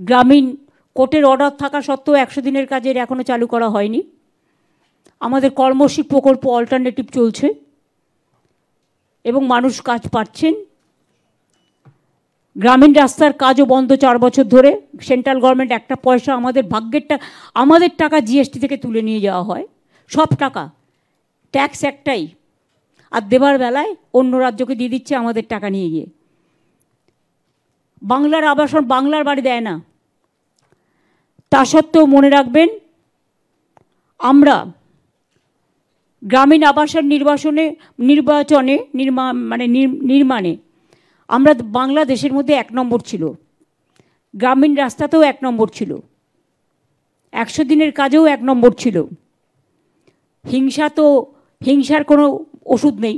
গ্রামীণ কোর্টের অর্ডার থাকা সত্ত্বেও 100 দিনের কাজের এখনও চালু করা হয়নি। আমাদের কর্মশী প্রকল্প অল্টারনেটিভ চলছে এবং মানুষ কাজ পাচ্ছেন। গ্রামীণ রাস্তার কাজও বন্ধ 4 বছর ধরে। সেন্ট্রাল গভর্নমেন্ট একটা পয়সা আমাদের টাকা জিএসটি থেকে তুলে নিয়ে যাওয়া হয়, সব টাকা, ট্যাক্স একটাই, আর দেবার বেলায় অন্য রাজ্যকে দিয়ে দিচ্ছে আমাদের টাকা নিয়ে গিয়ে। বাংলার আবাসন, বাংলার বাড়ি দেয় না। তা সত্ত্বেও মনে রাখবেন, আমরা গ্রামীণ আবাসন নির্মাণে আমরা বাংলাদেশের মধ্যে 1 নম্বর ছিল। গ্রামীণ রাস্তাতেও 1 নম্বর ছিল, 100 দিনের কাজেও 1 নম্বর ছিল। হিংসার কোনো ওষুধ নেই।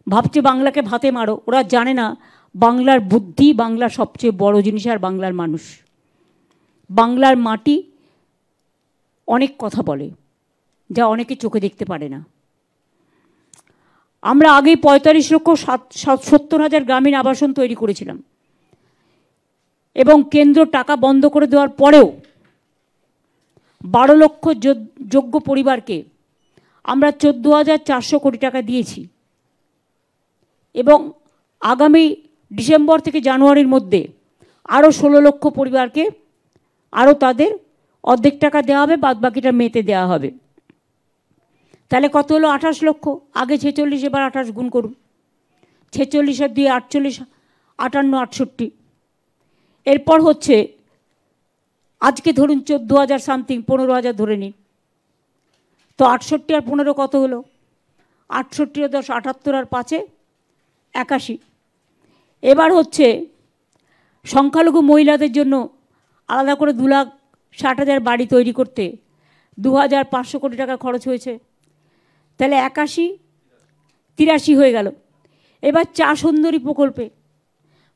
ভাবছে বাংলাকে ভাতে মারো, ওরা জানে না বাংলার বুদ্ধি, বাংলার সবচেয়ে বড় জিনিস, আর বাংলার মানুষ। বাংলার মাটি অনেক কথা বলে, যা অনেকে চোখে দেখতে পারে না। আমরা আগেই 45,70,000 গ্রামীণ আবাসন তৈরি করেছিলাম এবং কেন্দ্র টাকা বন্ধ করে দেওয়ার পরেও 12 লক্ষ যোগ্য পরিবারকে আমরা 14,400 কোটি টাকা দিয়েছি এবং আগামী ডিসেম্বর থেকে জানুয়ারির মধ্যে আরও 16 লক্ষ পরিবারকে আরও তাদের অর্ধেক টাকা দেওয়া হবে, বাদ বাকিটা মেতে দেওয়া হবে। তাহলে কত হলো? 28 লক্ষ। আগে 46, এবার 28 গুণ করুন। 46 আর 2 48, 58, 68। এরপর হচ্ছে আজকে ধরুন 14,000 সামথিং, 15,000 ধরে নিন, তো 68 আর 15 কত হলো? 68 আর 10 78 আর 5 81। এবার হচ্ছে সংখ্যালঘু মহিলাদের জন্য আলাদা করে 2,60,000 বাড়ি তৈরি করতে 2,500 কোটি টাকা খরচ হয়েছে। তাহলে 81, 83 হয়ে গেল। এবার চা সুন্দরী প্রকল্পে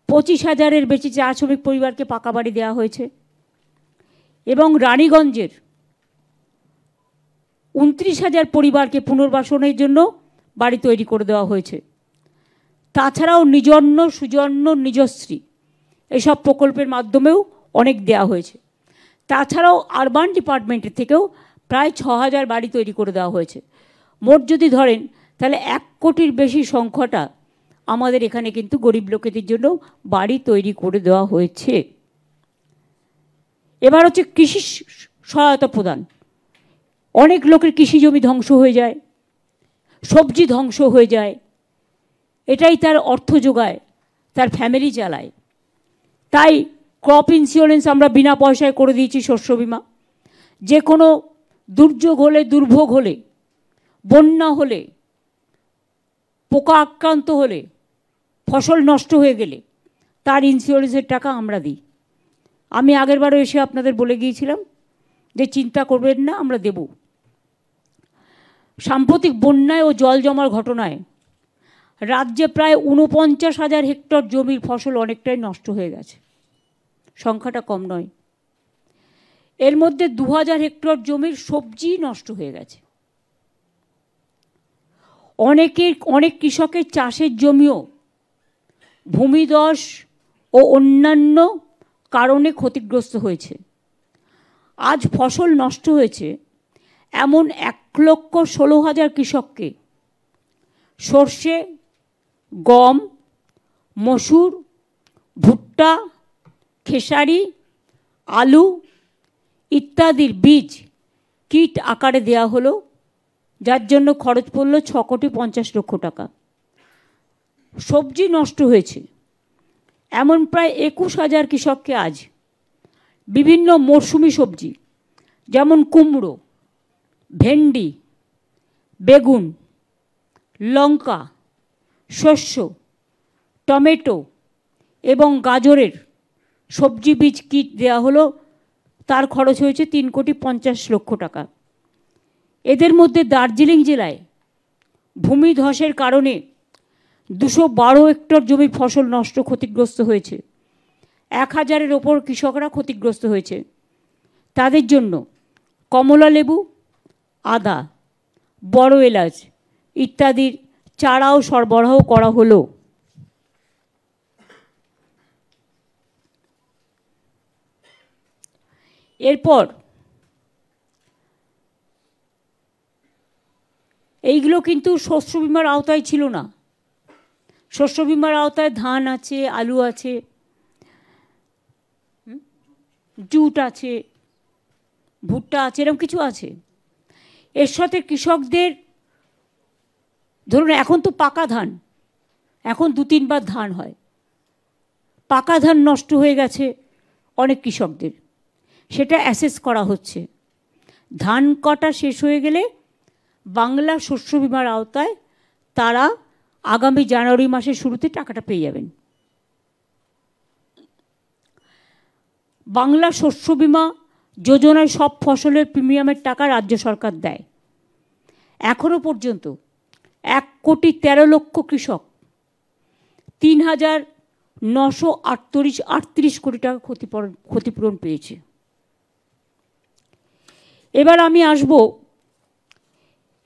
25,000-এর বেশি চা শ্রমিক পরিবারকে পাকা বাড়ি দেওয়া হয়েছে এবং রানীগঞ্জের 29,000 পরিবারকে পুনর্বাসনের জন্য বাড়ি তৈরি করে দেওয়া হয়েছে। তাছাড়াও নিজন্য, সুজন্য, নিজশ্রী এসব প্রকল্পের মাধ্যমেও অনেক দেওয়া হয়েছে। তাছাড়াও আরবান ডিপার্টমেন্টের থেকেও প্রায় 6,000 বাড়ি তৈরি করে দেওয়া হয়েছে। মোট যদি ধরেন তাহলে 1 কোটির বেশি সংখ্যাটা আমাদের এখানে কিন্তু গরিব লোকেদের জন্য বাড়ি তৈরি করে দেওয়া হয়েছে। এবার হচ্ছে কৃষি সহায়তা প্রদান। অনেক লোকের কৃষি জমি ধ্বংস হয়ে যায়, সবজি ধ্বংস হয়ে যায়, এটাই তার অর্থ যোগায়, তার ফ্যামিলি চালায়। তাই ক্রপ ইন্স্যুরেন্স আমরা বিনা পয়সায় করে দিয়েছি, শস্য বিমা। যে কোনো দুর্যোগ হলে, দুর্ভোগ হলে, বন্যা হলে, পোকা আক্রান্ত হলে, ফসল নষ্ট হয়ে গেলে তার ইন্স্যুরেন্সের টাকা আমরা দিই। আমি আগেরবারও এসে আপনাদের বলে গিয়েছিলাম যে চিন্তা করবেন না, আমরা দেব। সাম্প্রতিক বন্যায় ও জল জমার ঘটনায় রাজ্যে প্রায় 49,000 হেক্টর জমির ফসল অনেকটাই নষ্ট হয়ে গেছে। সংখ্যাটা কম নয়। এর মধ্যে 2,000 হেক্টর জমির সবজি নষ্ট হয়ে গেছে। অনেক কৃষকের চাষের জমিও ভূমিধস ও অন্যান্য কারণে ক্ষতিগ্রস্ত হয়েছে। আজ ফসল নষ্ট হয়েছে এমন 1,16,000 কৃষককে সর্ষে, গম, মসুর, ভুট্টা, খেসারি, আলু ইত্যাদির বীজ কিট আকারে দেওয়া হলো, যার জন্য খরচ পড়ল 6,50,00,000 টাকা। সবজি নষ্ট হয়েছে এমন প্রায় 21,000 কৃষককে আজ বিভিন্ন মরশুমি সবজি যেমন কুমড়ো, ভেন্ডি, বেগুন, লঙ্কা, শস্য, টমেটো এবং গাজরের সবজি বীজ কিট দেওয়া হলো, তার খরচ হয়েছে 3,50,00,000 টাকা। এদের মধ্যে দার্জিলিং জেলায় ভূমিধসের কারণে 212 হেক্টর জমির ফসল নষ্ট, ক্ষতিগ্রস্ত হয়েছে। 1,000-এর ওপর কৃষকরা ক্ষতিগ্রস্ত হয়েছে। তাদের জন্য কমলা লেবু, আদা, বড় এলাচ ইত্যাদির চারাও সরবরাহ করা হলো। এরপর এইগুলো কিন্তু শস্য বিমার আওতায় ছিল না। শস্য বিমার আওতায় ধান আছে, আলু আছে, জুট আছে, ভুট্টা আছে, এরকম কিছু আছে। এর সাথে কৃষকদের ধরুন এখন তো পাকা ধান, এখন 2-3 বার ধান হয়, পাকা ধান নষ্ট হয়ে গেছে অনেক কৃষকদের, সেটা অ্যাসেস করা হচ্ছে। ধান কাটা শেষ হয়ে গেলে বাংলা শস্য বিমার আওতায় তারা আগামী জানুয়ারি মাসের শুরুতে টাকাটা পেয়ে যাবেন। বাংলা শস্য বিমা যোজনায় সব ফসলের প্রিমিয়ামের টাকা রাজ্য সরকার দেয়। এখনও পর্যন্ত 1,13,00,000 কৃষক 3,938 কোটি টাকা ক্ষতিপূরণ পেয়েছে। এবার আমি আসব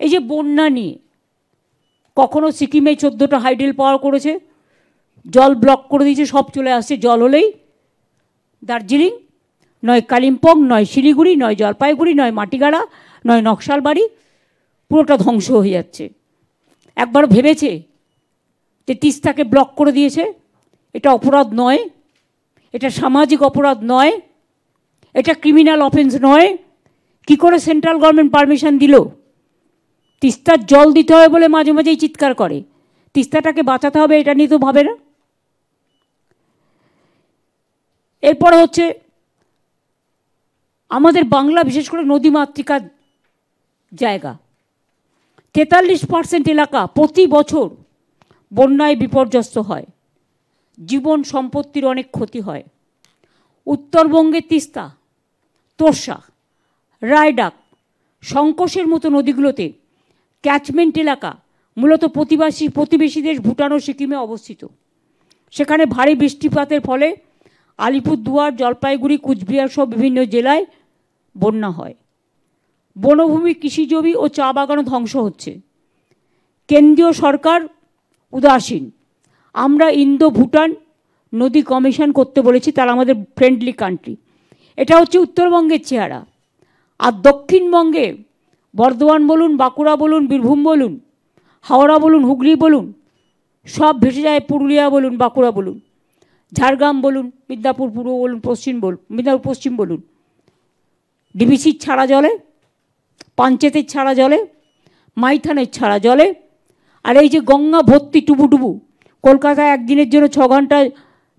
এই যে বন্যা নিয়ে। কখনো সিকিমে 14টা হাইডেল পাওয়ার করেছে, জল ব্লক করে দিয়েছে, সব চলে আসছে, জল হলেই দার্জিলিং, নয় কালিম্পং, নয় শিলিগুড়ি, নয় জলপাইগুড়ি, নয় মাটিগাড়া, নয় নকশালবাড়ি, পুরোটা ধ্বংস হয়ে যাচ্ছে। একবার ভেবেছে যে তিস্তাকে ব্লক করে দিয়েছে? এটা অপরাধ নয়, এটা সামাজিক অপরাধ নয়, এটা ক্রিমিনাল অফেন্স নয়। কি করে সেন্ট্রাল গভর্নমেন্ট পারমিশন দিল? তিস্তার জল দিতে হবে বলে মাঝে মাঝেই চিৎকার করে, তিস্তাটাকে বাঁচাতে হবে এটা নিয়ে তো ভাবে না। এরপরে হচ্ছে আমাদের বাংলা বিশেষ করে নদীমাতৃকার জায়গা, 43% এলাকা প্রতি বছর বন্যায় বিপর্যস্ত হয়, জীবন সম্পত্তির অনেক ক্ষতি হয়। উত্তরবঙ্গের তিস্তা, তোর্ষা, রায়ডাক, সংকোষের মতো নদীগুলোতে ক্যাচমেন্ট এলাকা মূলত প্রতিবেশী দেশ ভুটান ও সিকিমে অবস্থিত। সেখানে ভারী বৃষ্টিপাতের ফলে আলিপুরদুয়ার, জলপাইগুড়ি, কুচবিহার সহ বিভিন্ন জেলায় বন্যা হয়। বনভূমি, কৃষিজমি ও চা বাগানও ধ্বংস হচ্ছে। কেন্দ্রীয় সরকার উদাসীন। আমরা ইন্দো ভুটান নদী কমিশন করতে বলেছি, তারা আমাদের ফ্রেন্ডলি কান্ট্রি। এটা হচ্ছে উত্তরবঙ্গের চেহারা। আর দক্ষিণবঙ্গে বর্ধমান বলুন, বাঁকুড়া বলুন, বীরভূম বলুন, হাওড়া বলুন, হুগলি বলুন, সব ভেসে যায়। পুরুলিয়া বলুন, বাঁকুড়া বলুন, ঝাড়গ্রাম বলুন, মিদনাপুর পূর্ব বলুন, মিদনাপুর পশ্চিম বলুন, ডিবিসির ছাড়া জলে, পাঞ্চেতের ছাড়া জলে, মাইথানের ছাড়া জলে। আর এই যে গঙ্গা ভর্তি টুবু, কলকাতায় একদিনের জন্য 6 ঘন্টায়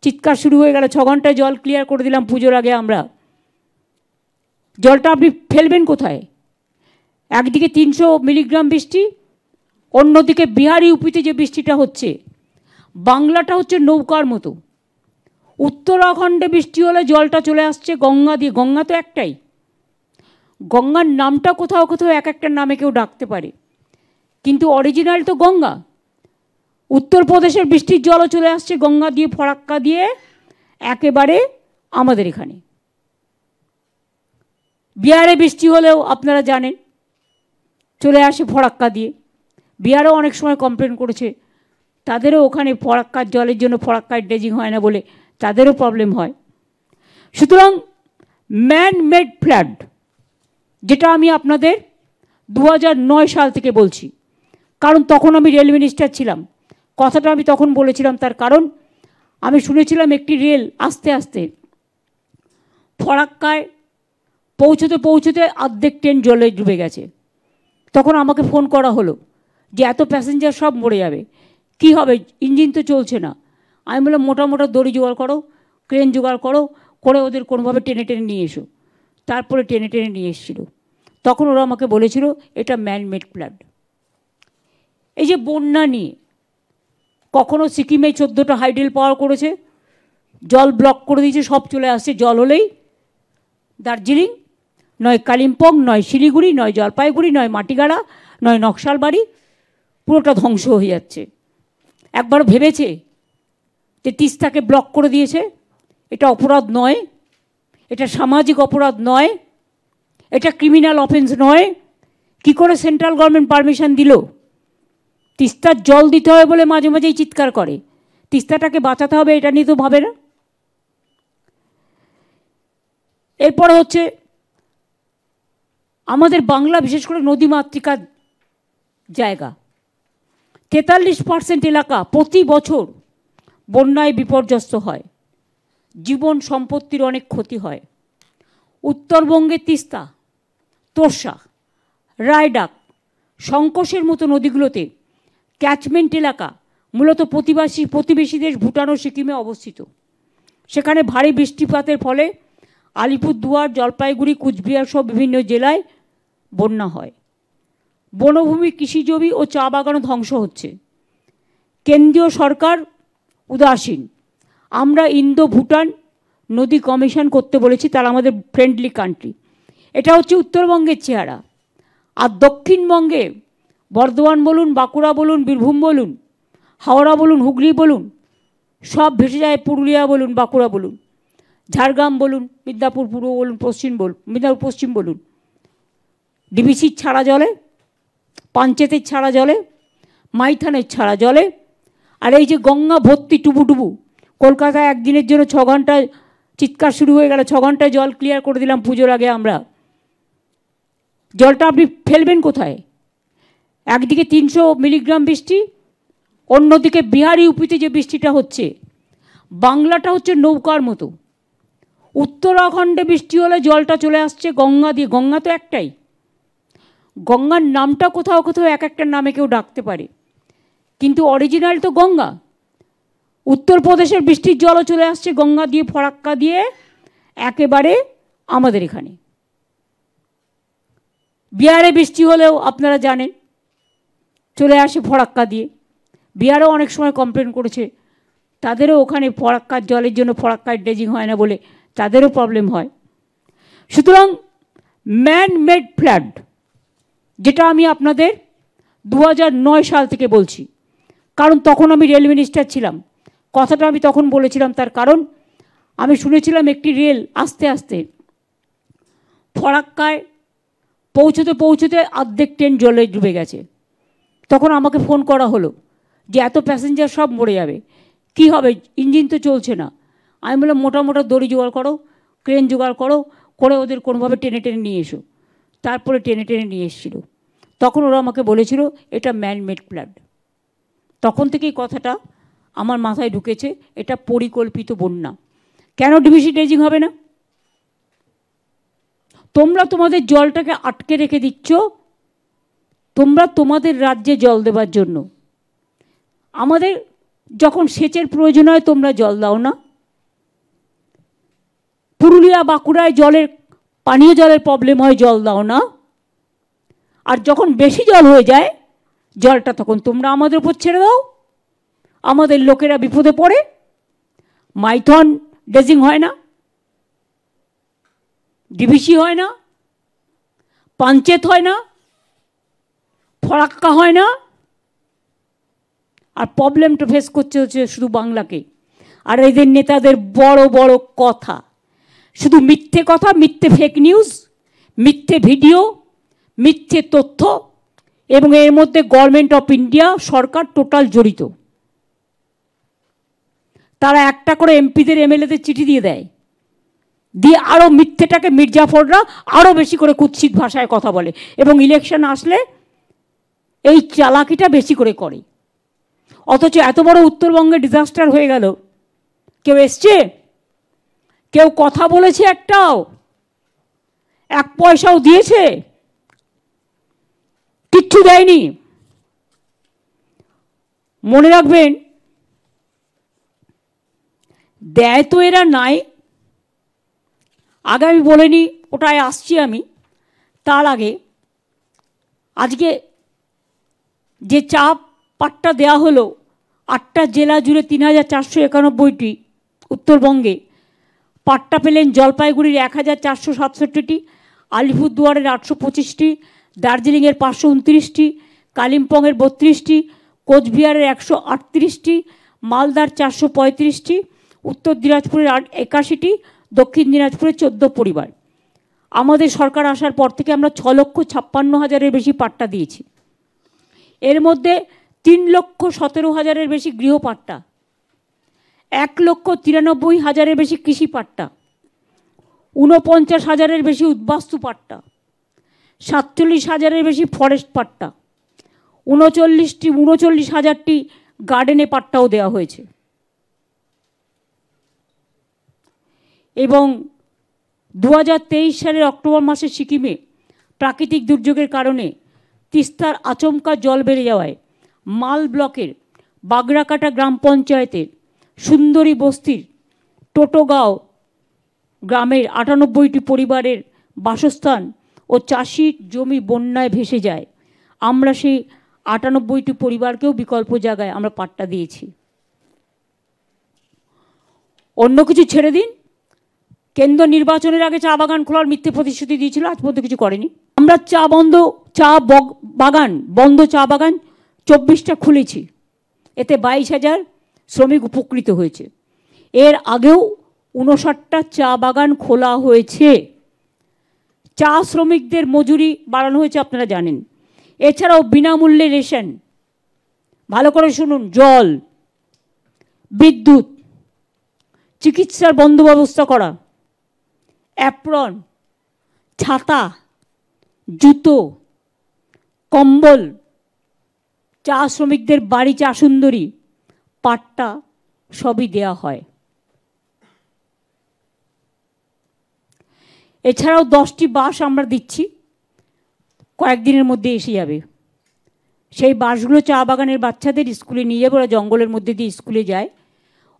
চিৎকার শুরু হয়ে গেল, 6 ঘন্টায় জল ক্লিয়ার করে দিলাম পুজোর আগে আমরা। জলটা আপনি ফেলবেন কোথায়? একদিকে 300 মিলিগ্রাম বৃষ্টি, অন্যদিকে বিহার ইউপিতে যে বৃষ্টিটা হচ্ছে, বাংলাটা হচ্ছে নৌকার মতো। উত্তরাখণ্ডে বৃষ্টি হলে জলটা চলে আসছে গঙ্গা দিয়ে। গঙ্গা তো একটাই, গঙ্গার নামটা কোথাও কোথাও এক একটা নামে কেউ ডাকতে পারে, কিন্তু অরিজিনাল তো গঙ্গা। উত্তরপ্রদেশের বৃষ্টির জলও চলে আসছে গঙ্গা দিয়ে, ফরাক্কা দিয়ে একেবারে আমাদের এখানে। বিহারে বৃষ্টি হলেও আপনারা জানেন চলে আসে ফরাক্কা দিয়ে। বিহারেও অনেক সময় কমপ্লেন করেছে, তাদেরও ওখানে ফরাক্কার জলের জন্য ফরাক্কার ড্রেজিং হয় না বলে তাদেরও প্রবলেম হয়। সুতরাং ম্যান মেড ফ্লাড, যেটা আমি আপনাদের 2009 সাল থেকে বলছি, কারণ তখন আমি রেল মিনিস্টার ছিলাম। কথাটা আমি তখন বলেছিলাম, তার কারণ আমি শুনেছিলাম একটি রেল আস্তে আস্তে ফরাক্কায় পৌঁছতে পৌঁছতে অর্ধেক ট্রেন জলে ডুবে গেছে। তখন আমাকে ফোন করা হলো যে এত প্যাসেঞ্জার সব মরে যাবে, কি হবে, ইঞ্জিন তো চলছে না। আমি বললাম মোটা মোটা দড়ি জোগাড় করো, ক্রেন জোগাড় করো, করে ওদের কোনোভাবে টেনে টেনে নিয়ে এসো। তারপরে টেনে টেনে নিয়ে এসেছিলো। তখন ওরা আমাকে বলেছিল এটা ম্যানমেড ফ্লাড। এই যে বন্যা নিয়ে, কখনো সিকিমে 14টা হাইডেল পাওয়ার করেছে, জল ব্লক করে দিয়েছে, সব চলে আসছে, জল হলেই দার্জিলিং, নয় কালিম্পং, নয় শিলিগুড়ি, নয় জলপাইগুড়ি, নয় মাটিগাড়া, নয় নকশালবাড়ি, পুরোটা ধ্বংস হয়ে যাচ্ছে। একবার ভেবেছে যে তিস্তাকে ব্লক করে দিয়েছে? এটা অপরাধ নয়, এটা সামাজিক অপরাধ নয়, এটা ক্রিমিনাল অফেন্স নয়। কি করে সেন্ট্রাল গভর্নমেন্ট পারমিশন দিল? তিস্তার জল দিতে হবে বলে মাঝে মাঝেই চিৎকার করে, তিস্তাটাকে বাঁচাতে হবে এটা নিয়ে তো ভাবে না। এরপরে হচ্ছে আমাদের বাংলা বিশেষ করে নদীমাতৃকার জায়গা, 43% এলাকা প্রতি বছর বন্যায় বিপর্যস্ত হয়, জীবন সম্পত্তির অনেক ক্ষতি হয়। উত্তরবঙ্গে তিস্তা, তোর্ষা, রায়ডাক, সংকোশের মতো নদীগুলোতে ক্যাচমেন্ট এলাকা মূলত প্রতিবেশী দেশ ভুটান ও সিকিমে অবস্থিত। সেখানে ভারী বৃষ্টিপাতের ফলে আলিপুরদুয়ার, জলপাইগুড়ি, কুচবিহার সহ বিভিন্ন জেলায় বন্যা হয়। বনভূমি, কৃষিজমি ও চা বাগানও ধ্বংস হচ্ছে। কেন্দ্রীয় সরকার উদাসীন। আমরা ইন্দো ভুটান নদী কমিশন করতে বলেছি, তারা আমাদের ফ্রেন্ডলি কান্ট্রি। এটা হচ্ছে উত্তরবঙ্গের চেহারা। আর দক্ষিণবঙ্গে বর্ধমান বলুন, বাঁকুড়া বলুন, বীরভূম বলুন, হাওড়া বলুন, হুগলি বলুন, সব ভেসে যায়। পুরুলিয়া বলুন, বাঁকুড়া বলুন, ঝাড়গ্রাম বলুন, মিদনাপুর পূর্ব বলুন, মিদনাপুর পশ্চিম বলুন, ডিবিসির ছাড়া জলে, পাঞ্চেতের ছাড়া জলে, মাইথানের ছাড়া জলে। আর এই যে গঙ্গা ভর্তি টুবু, কলকাতায় একদিনের জন্য 6 ঘন্টায় চিৎকার শুরু হয়ে গেল, 6 ঘন্টায় জল ক্লিয়ার করে দিলাম পুজোর আগে আমরা। জলটা আপনি ফেলবেন কোথায়? একদিকে 300 মিলিগ্রাম বৃষ্টি, অন্যদিকে বিহারি ইউপিতে যে বৃষ্টিটা হচ্ছে, বাংলাটা হচ্ছে নৌকার মতো। উত্তরাখণ্ডে বৃষ্টি হলে জলটা চলে আসছে গঙ্গা দিয়ে। গঙ্গা তো একটাই, গঙ্গার নামটা কোথাও কোথাও এক একটা নামে কেউ ডাকতে পারে, কিন্তু অরিজিনাল তো গঙ্গা। উত্তরপ্রদেশের বৃষ্টির জলও চলে আসছে গঙ্গা দিয়ে, ফরাক্কা দিয়ে একেবারে আমাদের এখানে। বিহারে বৃষ্টি হলেও আপনারা জানেন চলে আসে ফরাক্কা দিয়ে। বিহারেও অনেক সময় কমপ্লেন করেছে, তাদেরও ওখানে ফরাক্কার জলের জন্য ফরাক্কার ড্রেজিং হয় না বলে তাদেরও প্রবলেম হয়। সুতরাং ম্যান মেড ফ্লাড, যেটা আমি আপনাদের 2009 সাল থেকে বলছি, কারণ তখন আমি রেল মিনিস্টার ছিলাম। কথাটা আমি তখন বলেছিলাম, তার কারণ আমি শুনেছিলাম একটি রেল আস্তে আস্তে ফরাক্কায় পৌঁছতে পৌঁছতে অর্ধেক ট্রেন জলে ডুবে গেছে। তখন আমাকে ফোন করা হলো যে এত প্যাসেঞ্জার সব মরে যাবে, কি হবে, ইঞ্জিন তো চলছে না। আমি বললাম মোটা মোটা দড়ি জোগাড় করো, ক্রেন জোগাড় করো, করে ওদের কোনোভাবে টেনে টেনে নিয়ে এসো। তারপরে টেনে টেনে নিয়ে এসেছিল। তখন ওরা আমাকে বলেছিল এটা ম্যানমেড ফ্লাড। তখন থেকেই কথাটা আমার মাথায় ঢুকেছে, এটা পরিকল্পিত বন্যা। কেন ডিবিসি ড্রেজিং হবে না? তোমরা তোমাদের জলটাকে আটকে রেখে দিচ্ছ, তোমরা তোমাদের রাজ্যে জল দেবার জন্য। আমাদের যখন সেচের প্রয়োজন হয় তোমরা জল দাও না। পুরুলিয়া, বাঁকুড়ায় পানীয় জলের প্রবলেম হয়, জল দাও না। আর যখন বেশি জল হয়ে যায় জলটা তখন তোমরা আমাদের উপর ছেড়ে দাও, আমাদের লোকেরা বিপদে পড়ে। মাইথন ড্রেজিং হয় না, ডিবিসি হয় না, পাঞ্চেত হয় না, ফরাক্কা হয় না। আর প্রবলেমটা ফেস করছে হচ্ছে শুধু বাংলাকে। আর এদের নেতাদের বড় বড় কথা, শুধু মিথ্যে কথা, মিথ্যে ফেক নিউজ, মিথ্যে ভিডিও, মিথ্যে তথ্য, এবং এর মধ্যে government of India, Sarkar total জড়িত। তারা একটা করে এমপিদের, এমএলএদের চিঠি দিয়ে দেয়, দিয়ে আরও মিথ্যেটাকে মির্জাফররা আরও বেশি করে কুৎসিত ভাষায় কথা বলে, এবং ইলেকশন আসলে এই চালাকিটা বেশি করে করে। অথচ এত বড় উত্তরবঙ্গে ডিজাস্টার হয়ে গেল, কেউ এসছে, কেউ কথা বলেছে, একটাও 1 পয়সাও দিয়েছে? কিচ্ছু দেয়নি। মনে রাখবেন, দেয় তো এরা নাই। আগে আমি বলিনি, ওটায় আসছি আমি। তার আগে আজকে যে চা পাট্টা দেওয়া হলো 8টা জেলা জুড়ে 3491টি, উত্তরবঙ্গে পাট্টা পেলেন জলপাইগুড়ির 1467টি, আলিপুরদুয়ারের 825টি, দার্জিলিংয়ের 529টি, কালিম্পংয়ের 32টি, কোচবিহারের 138টি, মালদার 435টি, উত্তর দিনাজপুরের 81টি, দক্ষিণ দিনাজপুরের 14 পরিবার। আমাদের সরকার আসার পর থেকে আমরা 6,56,000-এর বেশি পাট্টা দিয়েছি। এর মধ্যে 3,17,000-এর বেশি গৃহ পাট্টা, 1,93,000-এর বেশি কৃষি পাট্টা, 49,000-এর বেশি উদ্বাস্তু পাট্টা, 47,000-এর বেশি ফরেস্ট পাট্টা, 39,000টি গার্ডেনে পাট্টাও দেওয়া হয়েছে। এবং 2023 সালের অক্টোবর মাসে সিকিমে প্রাকৃতিক দুর্যোগের কারণে তিস্তার আচমকা জল বেড়ে যাওয়ায় মাল ব্লকের বাগরাকাটা গ্রাম পঞ্চায়েতের সুন্দরী বস্তির টোটোগাঁও গ্রামের 98টি পরিবারের বাসস্থান ও চাষির জমি বন্যায় ভেসে যায়। আমরা সেই 98টি পরিবারকেও বিকল্প জায়গায় আমরা পাট্টা দিয়েছি। অন্য কিছু ছেড়ে দিন, কেন্দ্র নির্বাচনের আগে চা বাগান খোলার মিথ্যে প্রতিশ্রুতি দিয়েছিল, আজ পর্যন্ত কিছু করেনি। আমরা বন্ধ চা বাগান 24টা খুলেছি, এতে 22,000 শ্রমিক উপকৃত হয়েছে। এর আগেও 59টা চা বাগান খোলা হয়েছে। চা শ্রমিকদের মজুরি বাড়ানো হয়েছে, আপনারা জানেন। এছাড়াও বিনামূল্যে রেশন, ভালো করে শুনুন, জল, বিদ্যুৎ, চিকিৎসার বন্দোবস্ত করা, অ্যাপ্রন, ছাতা, জুতো, কম্বল, চা শ্রমিকদের বাড়ি চা সুন্দরী, পাট্টা সবই দেয়া হয়। এছাড়াও 10টি বাস আমরা দিচ্ছি, কয়েকদিনের মধ্যে এসে যাবে। সেই বাসগুলো চা বাগানের বাচ্চাদের স্কুলে নিয়ে যাবে, ওরা জঙ্গলের মধ্যে দিয়ে স্কুলে যায়।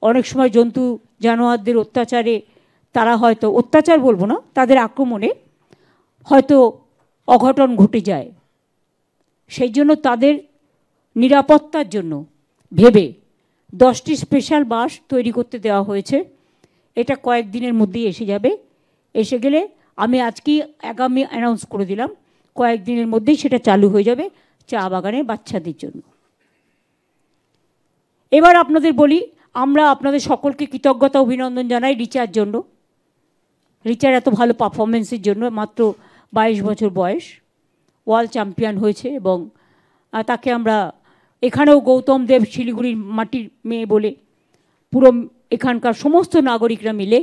অনেক সময় জন্তু জানোয়ারদের অত্যাচারে তারা হয়তো, অত্যাচার বলবো না, তাদের আক্রমণে হয়তো অঘটন ঘটে যায়। সেই জন্য তাদের নিরাপত্তার জন্য ভেবে 10টি স্পেশাল বাস তৈরি করতে দেওয়া হয়েছে। এটা কয়েকদিনের মধ্যেই এসে যাবে। এসে গেলে আমি আজকেই আগামী অ্যানাউন্স করে দিলাম, কয়েকদিনের মধ্যেই সেটা চালু হয়ে যাবে চা বাগানের বাচ্চাদের জন্য। এবার আপনাদের বলি, আমরা আপনাদের সকলকে কৃতজ্ঞতা অভিনন্দন জানাই রিচার জন্য। রিচার এত ভালো পারফরমেন্সের জন্য। মাত্র 22 বছর বয়স, ওয়ার্ল্ড চ্যাম্পিয়ন হয়েছে। এবং তাকে আমরা এখানেও গৌতম দেব শিলিগুড়ির মাটির মেয়ে বলে পুরো এখানকার সমস্ত নাগরিকরা মিলে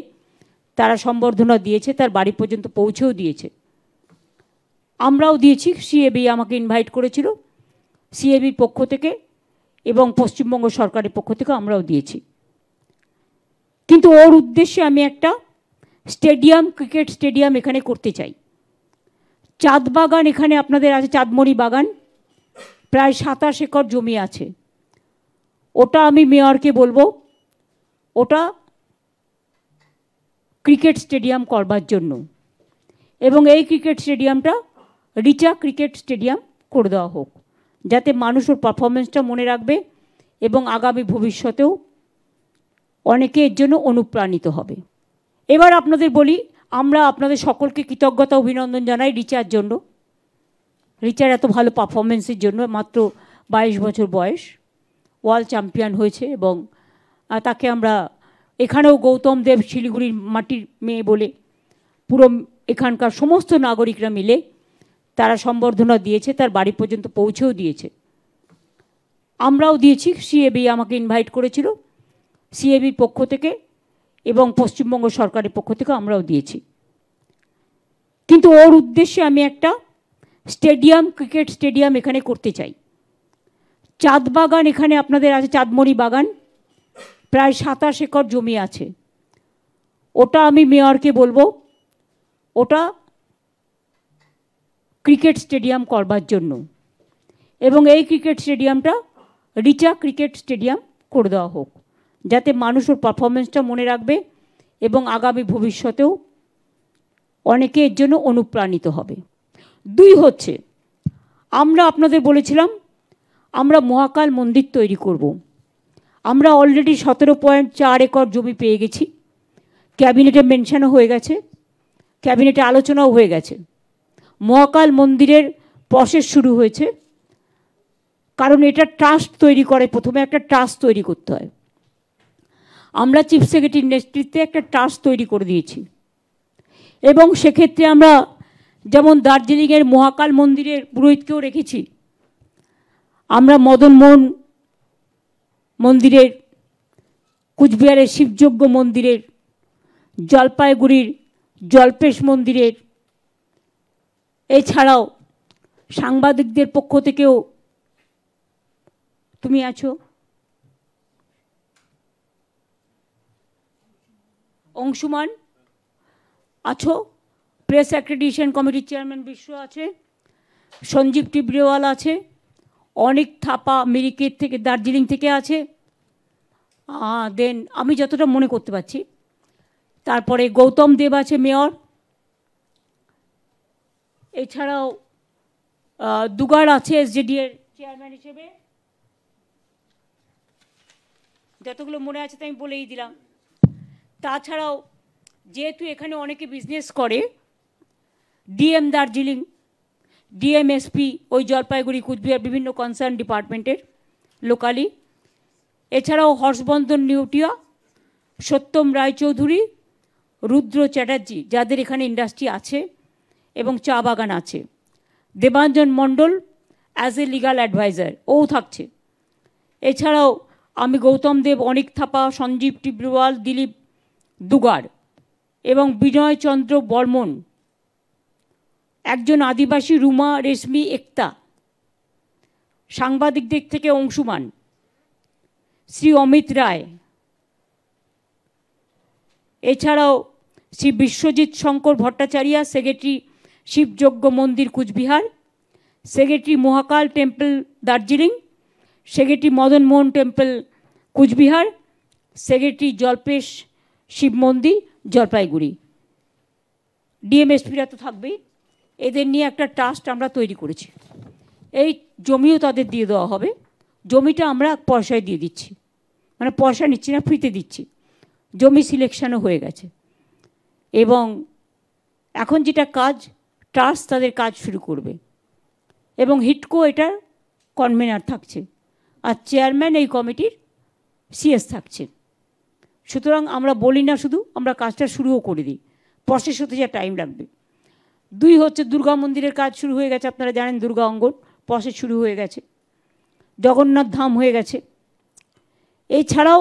তারা সম্বর্ধনা দিয়েছে, তার বাড়ি পর্যন্ত পৌঁছেও দিয়েছে। আমরাও দিয়েছি, সিএবি আমাকে ইনভাইট করেছিল, সিএবির পক্ষ থেকে এবং পশ্চিমবঙ্গ সরকারের পক্ষ থেকে আমরাও দিয়েছি। কিন্তু ওর উদ্দেশ্যে আমি একটা স্টেডিয়াম, ক্রিকেট স্টেডিয়াম এখানে করতে চাই। চাঁদ বাগান এখানে আপনাদের আছে, চাঁদমণি বাগান, প্রায় 27 একর জমি আছে। ওটা আমি মেয়রকে বলবো ওটা ক্রিকেট স্টেডিয়াম করবার জন্য, এবং এই ক্রিকেট স্টেডিয়ামটা রিচা ক্রিকেট স্টেডিয়াম করে দেওয়া হোক, যাতে মানুষ ওর পারফরমেন্সটা মনে রাখবে এবং আগামী ভবিষ্যতেও অনেকে এর জন্য অনুপ্রাণিত হবে। এবার আপনাদের বলি, আমরা আপনাদের সকলকে কৃতজ্ঞতা অভিনন্দন জানাই রিচার জন্য। রিচার এত ভালো পারফরমেন্সের জন্য। মাত্র 22 বছর বয়স, ওয়ার্ল্ড চ্যাম্পিয়ন হয়েছে। এবং তাকে আমরা এখানেও গৌতম দেব শিলিগুড়ির মাটির মেয়ে বলে পুরো এখানকার সমস্ত নাগরিকরা মিলে তারা সম্বর্ধনা দিয়েছে, তার বাড়ি পর্যন্ত পৌঁছেও দিয়েছে। আমরাও দিয়েছি, সিএবি আমাকে ইনভাইট করেছিল, সিএবির পক্ষ থেকে এবং পশ্চিমবঙ্গ সরকারের পক্ষ থেকে আমরাও দিয়েছি। কিন্তু ওর উদ্দেশ্যে আমি একটা স্টেডিয়াম, ক্রিকেট স্টেডিয়াম এখানে করতে চাই। চাঁদ বাগান এখানে আপনাদের আছে, চাঁদমণি বাগান, প্রায় 27 একর জমি আছে। ওটা আমি মেয়রকে বলবো ওটা ক্রিকেট স্টেডিয়াম করবার জন্য, এবং এই ক্রিকেট স্টেডিয়ামটা রিচা ক্রিকেট স্টেডিয়াম করে দেওয়া হোক, যাতে মানুষ ওর পারফরমেন্সটা মনে রাখবে এবং আগামী ভবিষ্যতেও অনেকে এর জন্য অনুপ্রাণিত হবে। 2 হচ্ছে, আমরা আপনাদের বলেছিলাম আমরা মহাকাল মন্দির তৈরি করব। আমরা অলরেডি 17.4 একর জমি পেয়ে গেছি, ক্যাবিনেটে মেনশনও হয়ে গেছে, ক্যাবিনেটে আলোচনাও হয়ে গেছে। মহাকাল মন্দিরের প্রসেস শুরু হয়েছে, কারণ এটা ট্রাস্ট তৈরি করে, প্রথমে একটা ট্রাস্ট তৈরি করতে হয়। আমরা চিফ সেক্রেটারির নেতৃত্বে একটা ট্রাস্ট তৈরি করে দিয়েছি, এবং সেক্ষেত্রে আমরা যেমন দার্জিলিংয়ের মহাকাল মন্দিরের পুরোহিতকেও রেখেছি, আমরা মদনমোহন মন্দিরের, কুচবিহারের শিবযজ্ঞ মন্দিরের, জলপাইগুড়ির জল্পেশ মন্দিরের, এছাড়াও সাংবাদিকদের পক্ষ থেকেও তুমি আছো, অংশুমান আছো, প্রেস অ্যাক্রেডিটেশন কমিটির চেয়ারম্যান বিশ্ব আছে, সঞ্জীব টিবরেওয়াল আছে, অনেক থাপা মিরিকের থেকে দার্জিলিং থেকে আছে, দেন আমি যতটা মনে করতে পারছি, তারপরে গৌতম দেব আছে মেয়র, এছাড়াও দুগার আছে এসজেডি এর চেয়ারম্যান হিসেবে। যতগুলো মনে আছে তাই আমি বলেই দিলাম। তাছাড়াও যেহেতু এখানে অনেকে বিজনেস করে, ডিএম দার্জিলিং, ডিএম এসপি ওই জলপাইগুড়ি কুচবিহার বিভিন্ন কনসার্ন ডিপার্টমেন্টের লোকালি, এছাড়াও হর্ষবর্ধন নিউটিয়া, সত্যম রায়চৌধুরী, রুদ্র চ্যাটার্জি যাদের এখানে ইন্ডাস্ট্রি আছে এবং চা বাগান আছে, দেবাঞ্জন মণ্ডল অ্যাজ এ লিগাল অ্যাডভাইজার ও থাকছে। এছাড়াও আমি গৌতম দেব, অনিক থাপা, সঞ্জীব টিবরেওয়াল, দিলীপ দুগার এবং বিনয় চন্দ্র বর্মন, একজন আদিবাসী রুমা রেশমি একতা, সাংবাদিকদের থেকে অংশুমান, শ্রী অমিত রায়, এছাড়াও শ্রী বিশ্বজিৎ শঙ্কর ভট্টাচার্য, সেক্রেটারি শিবযজ্ঞ Mandir Cooch Behar, secretary Mahakal temple Darjeeling, secretary Madan Mohan temple Cooch Behar, secretary Jalpesh Shiva Mandir Jalpaiguri. ডিএমএসপিরা তো থাকবেই। এদের নিয়ে একটা ট্রাস্ট আমরা তৈরি করেছি। এই জমিও তাদের দিয়ে দেওয়া হবে। জমিটা আমরা পয়সায় দিয়ে দিচ্ছি, মানে পয়সা নিচ্ছি না, ফ্রিতে দিচ্ছি। জমি সিলেকশনও হয়ে গেছে এবং এখন যেটা কাজ, ট্রাস্ট তাদের কাজ শুরু করবে এবং হিটকো এটার কনভেনার থাকছে আর চেয়ারম্যান এই কমিটির সিএস থাকছে। সুতরাং আমরা বলি না শুধু, আমরা কাজটা শুরুও করে দিই। প্রসেস হতে যা টাইম লাগবে। 2 হচ্ছে দুর্গা মন্দিরের কাজ শুরু হয়ে গেছে, আপনারা জানেন দুর্গা অঙ্গন প্রসেস শুরু হয়ে গেছে, জগন্নাথ ধাম হয়ে গেছে। এছাড়াও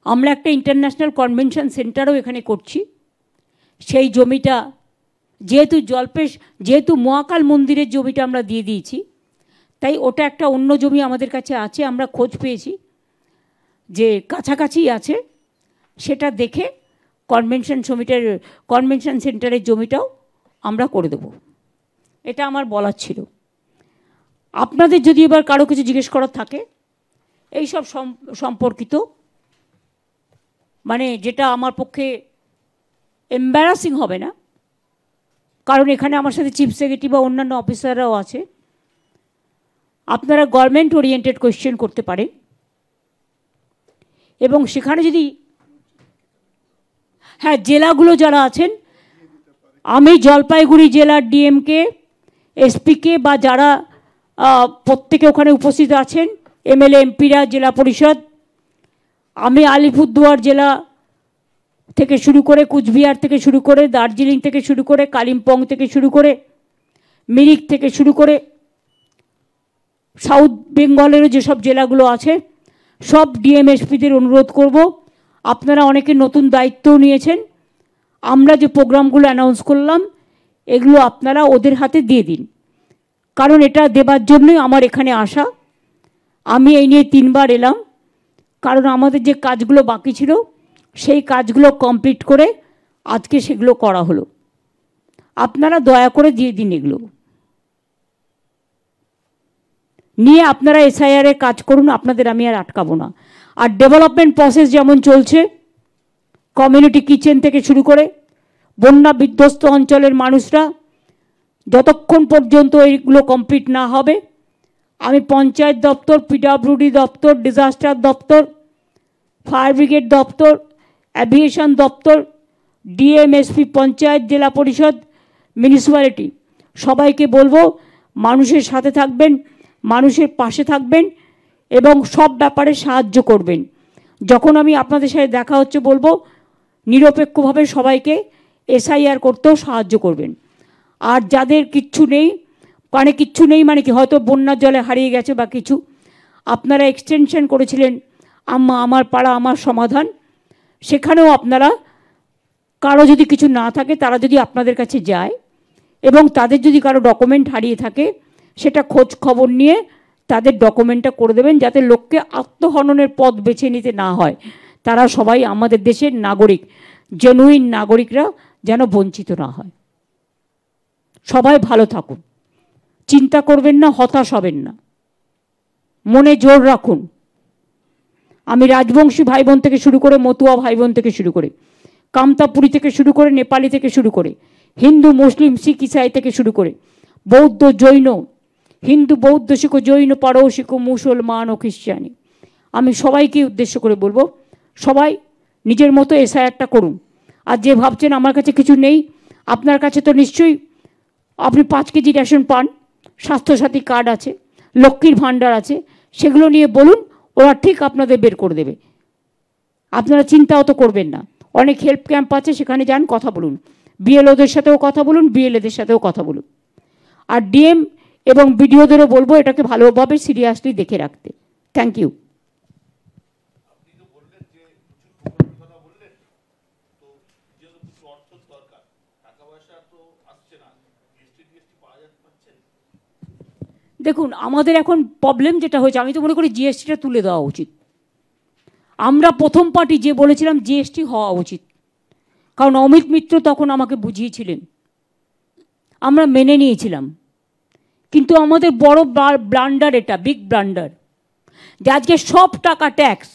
আমরা একটা ইন্টারন্যাশনাল কনভেনশন সেন্টারও এখানে করছি। সেই জমিটা যেহেতু মহাকাল মন্দিরের জমিটা আমরা দিয়ে দিয়েছি, তাই ওটা একটা অন্য জমি আমাদের কাছে আছে, আমরা খোঁজ পেয়েছি যে কাছাকাছি আছে, সেটা দেখে কনভেনশন সেন্টারের জমিটাও আমরা করে দেব। এটা আমার বলার ছিল। আপনাদের যদি এবার কারো কিছু জিজ্ঞেস করার থাকে এই সব সম্পর্কিত, মানে যেটা আমার পক্ষে এম্বারাসিং হবে না, কারণ এখানে আমার সাথে চিফ সেক্রেটারি বা অন্যান্য অফিসাররাও আছে, আপনারা গভর্নমেন্ট ওরিয়েন্টেড কোয়েশ্চেন করতে পারেন এবং সেখানে যদি জেলাগুলো যারা আছেন, আমি জলপাইগুড়ি জেলার ডিএমকে, এসপিকে বা যারা প্রত্যেকে ওখানে উপস্থিত আছেন, এমএলএ এমপিরা, জেলা পরিষদ, আমি আলিপুরদুয়ার জেলা থেকে শুরু করে, কুচবিহার থেকে শুরু করে, দার্জিলিং থেকে শুরু করে, কালিম্পং থেকে শুরু করে, মিরিক থেকে শুরু করে, সাউথ বেঙ্গলেরও যেসব জেলাগুলো আছে সব ডিএমএসপিদের অনুরোধ করব, আপনারা অনেকে নতুন দায়িত্বও নিয়েছেন, আমরা যে প্রোগ্রামগুলো অ্যানাউন্স করলাম এগুলো আপনারা ওদের হাতে দিয়ে দিন, কারণ এটা দেবার জন্যই আমার এখানে আসা। আমি এই নিয়ে 3 বার এলাম, কারণ আমাদের যে কাজগুলো বাকি ছিল সেই কাজগুলো কমপ্লিট করে আজকে সেগুলো করা হলো। আপনারা দয়া করে দিয়ে দিন, এগুলো নিয়ে আপনারা এসআইআর এর কাজ করুন, আপনাদের আমি আর আটকাবো না। আর ডেভেলপমেন্ট প্রসেস যেমন চলছে, কমিউনিটি কিচেন থেকে শুরু করে বন্যা বিধ্বস্ত অঞ্চলের মানুষরা, যতক্ষণ পর্যন্ত এইগুলো কমপ্লিট না হবে আমি পঞ্চায়েত দপ্তর, পিডব্লিউডি দপ্তর, ডিজাস্টার দপ্তর, ফায়ার ব্রিগেড দপ্তর, অ্যাভিয়েশন দপ্তর, ডিএমএসপি, পঞ্চায়েত, জেলা পরিষদ, মিউনিসিপ্যালিটি সবাইকে বলবো মানুষের সাথে থাকবেন, মানুষের পাশে থাকবেন এবং সব ব্যাপারে সাহায্য করবেন। যখন আমি আপনাদের সাথে দেখা হচ্ছে বলবো নিরপেক্ষভাবে সবাইকে এসআইআর করতেও সাহায্য করবেন। আর যাদের কিচ্ছু নেই মানে কি হয়তো বন্যার জলে হারিয়ে গেছে বা কিছু, আপনারা এক্সটেনশন করেছিলেন আমার পাড়া আমার সমাধান, সেখানেও আপনারা কারো যদি কিছু না থাকে তারা যদি আপনাদের কাছে যায় এবং তাদের যদি কারো ডকুমেন্ট হারিয়ে থাকে সেটা খোঁজ খবর নিয়ে তাদের ডকুমেন্টটা করে দেবেন, যাতে লোককে আত্মহননের পথ বেছে নিতে না হয়। তারা সবাই আমাদের দেশের নাগরিক, জেনুইন নাগরিকরা যেন বঞ্চিত না হয়। সবাই ভালো থাকুন, চিন্তা করবেন না, হতাশ হবেন না, মনে জোর রাখুন। আমি রাজবংশী ভাই বোন থেকে শুরু করে, মতুয়া ভাই বোন থেকে শুরু করে, কামতাপুরি থেকে শুরু করে, নেপালি থেকে শুরু করে, হিন্দু মুসলিম শিখ ইসাই থেকে শুরু করে, বৌদ্ধ জৈন, হিন্দু বৌদ্ধ শিখ জৈন পারসিক মুসলমান ও খ্রিস্টানি, আমি সবাইকে উদ্দেশ্য করে বলবো, সবাই নিজের মতো এসআইআরটা করুন। আর যে ভাবছেন আমার কাছে কিছু নেই, আপনার কাছে তো নিশ্চয়ই আপনি 5 কেজি রেশন পান, স্বাস্থ্যসাথী কার্ড আছে, লক্ষ্মীর ভাণ্ডার আছে, সেগুলো নিয়ে বলুন, ওরা ঠিক আপনাদের বের করে দেবে। আপনারা চিন্তাও তো করবেন না। অনেক হেল্প ক্যাম্প আছে, সেখানে যান, কথা বলুন, বিএলওদের সাথেও কথা বলুন, বিএলএদের সাথেও কথা বলুন। আর ডিএম এবং বিডিওদেরও বলবো এটাকে ভালোভাবে সিরিয়াসলি দেখে রাখতে। Thank you. দেখুন, আমাদের এখন প্রবলেম যেটা হয়েছে, আমি তো মনে করি জিএসটিটা তুলে দেওয়া উচিত। আমরা প্রথম পার্টি যে বলেছিলাম জিএসটি হওয়া উচিত, কারণ অমিত মিত্র তখন আমাকে বুঝিয়েছিলেন, আমরা মেনে নিয়েছিলাম। কিন্তু আমাদের বড় ব্লান্ডার, এটা বিগ ব্লান্ডার, যে আজকে সব টাকা ট্যাক্স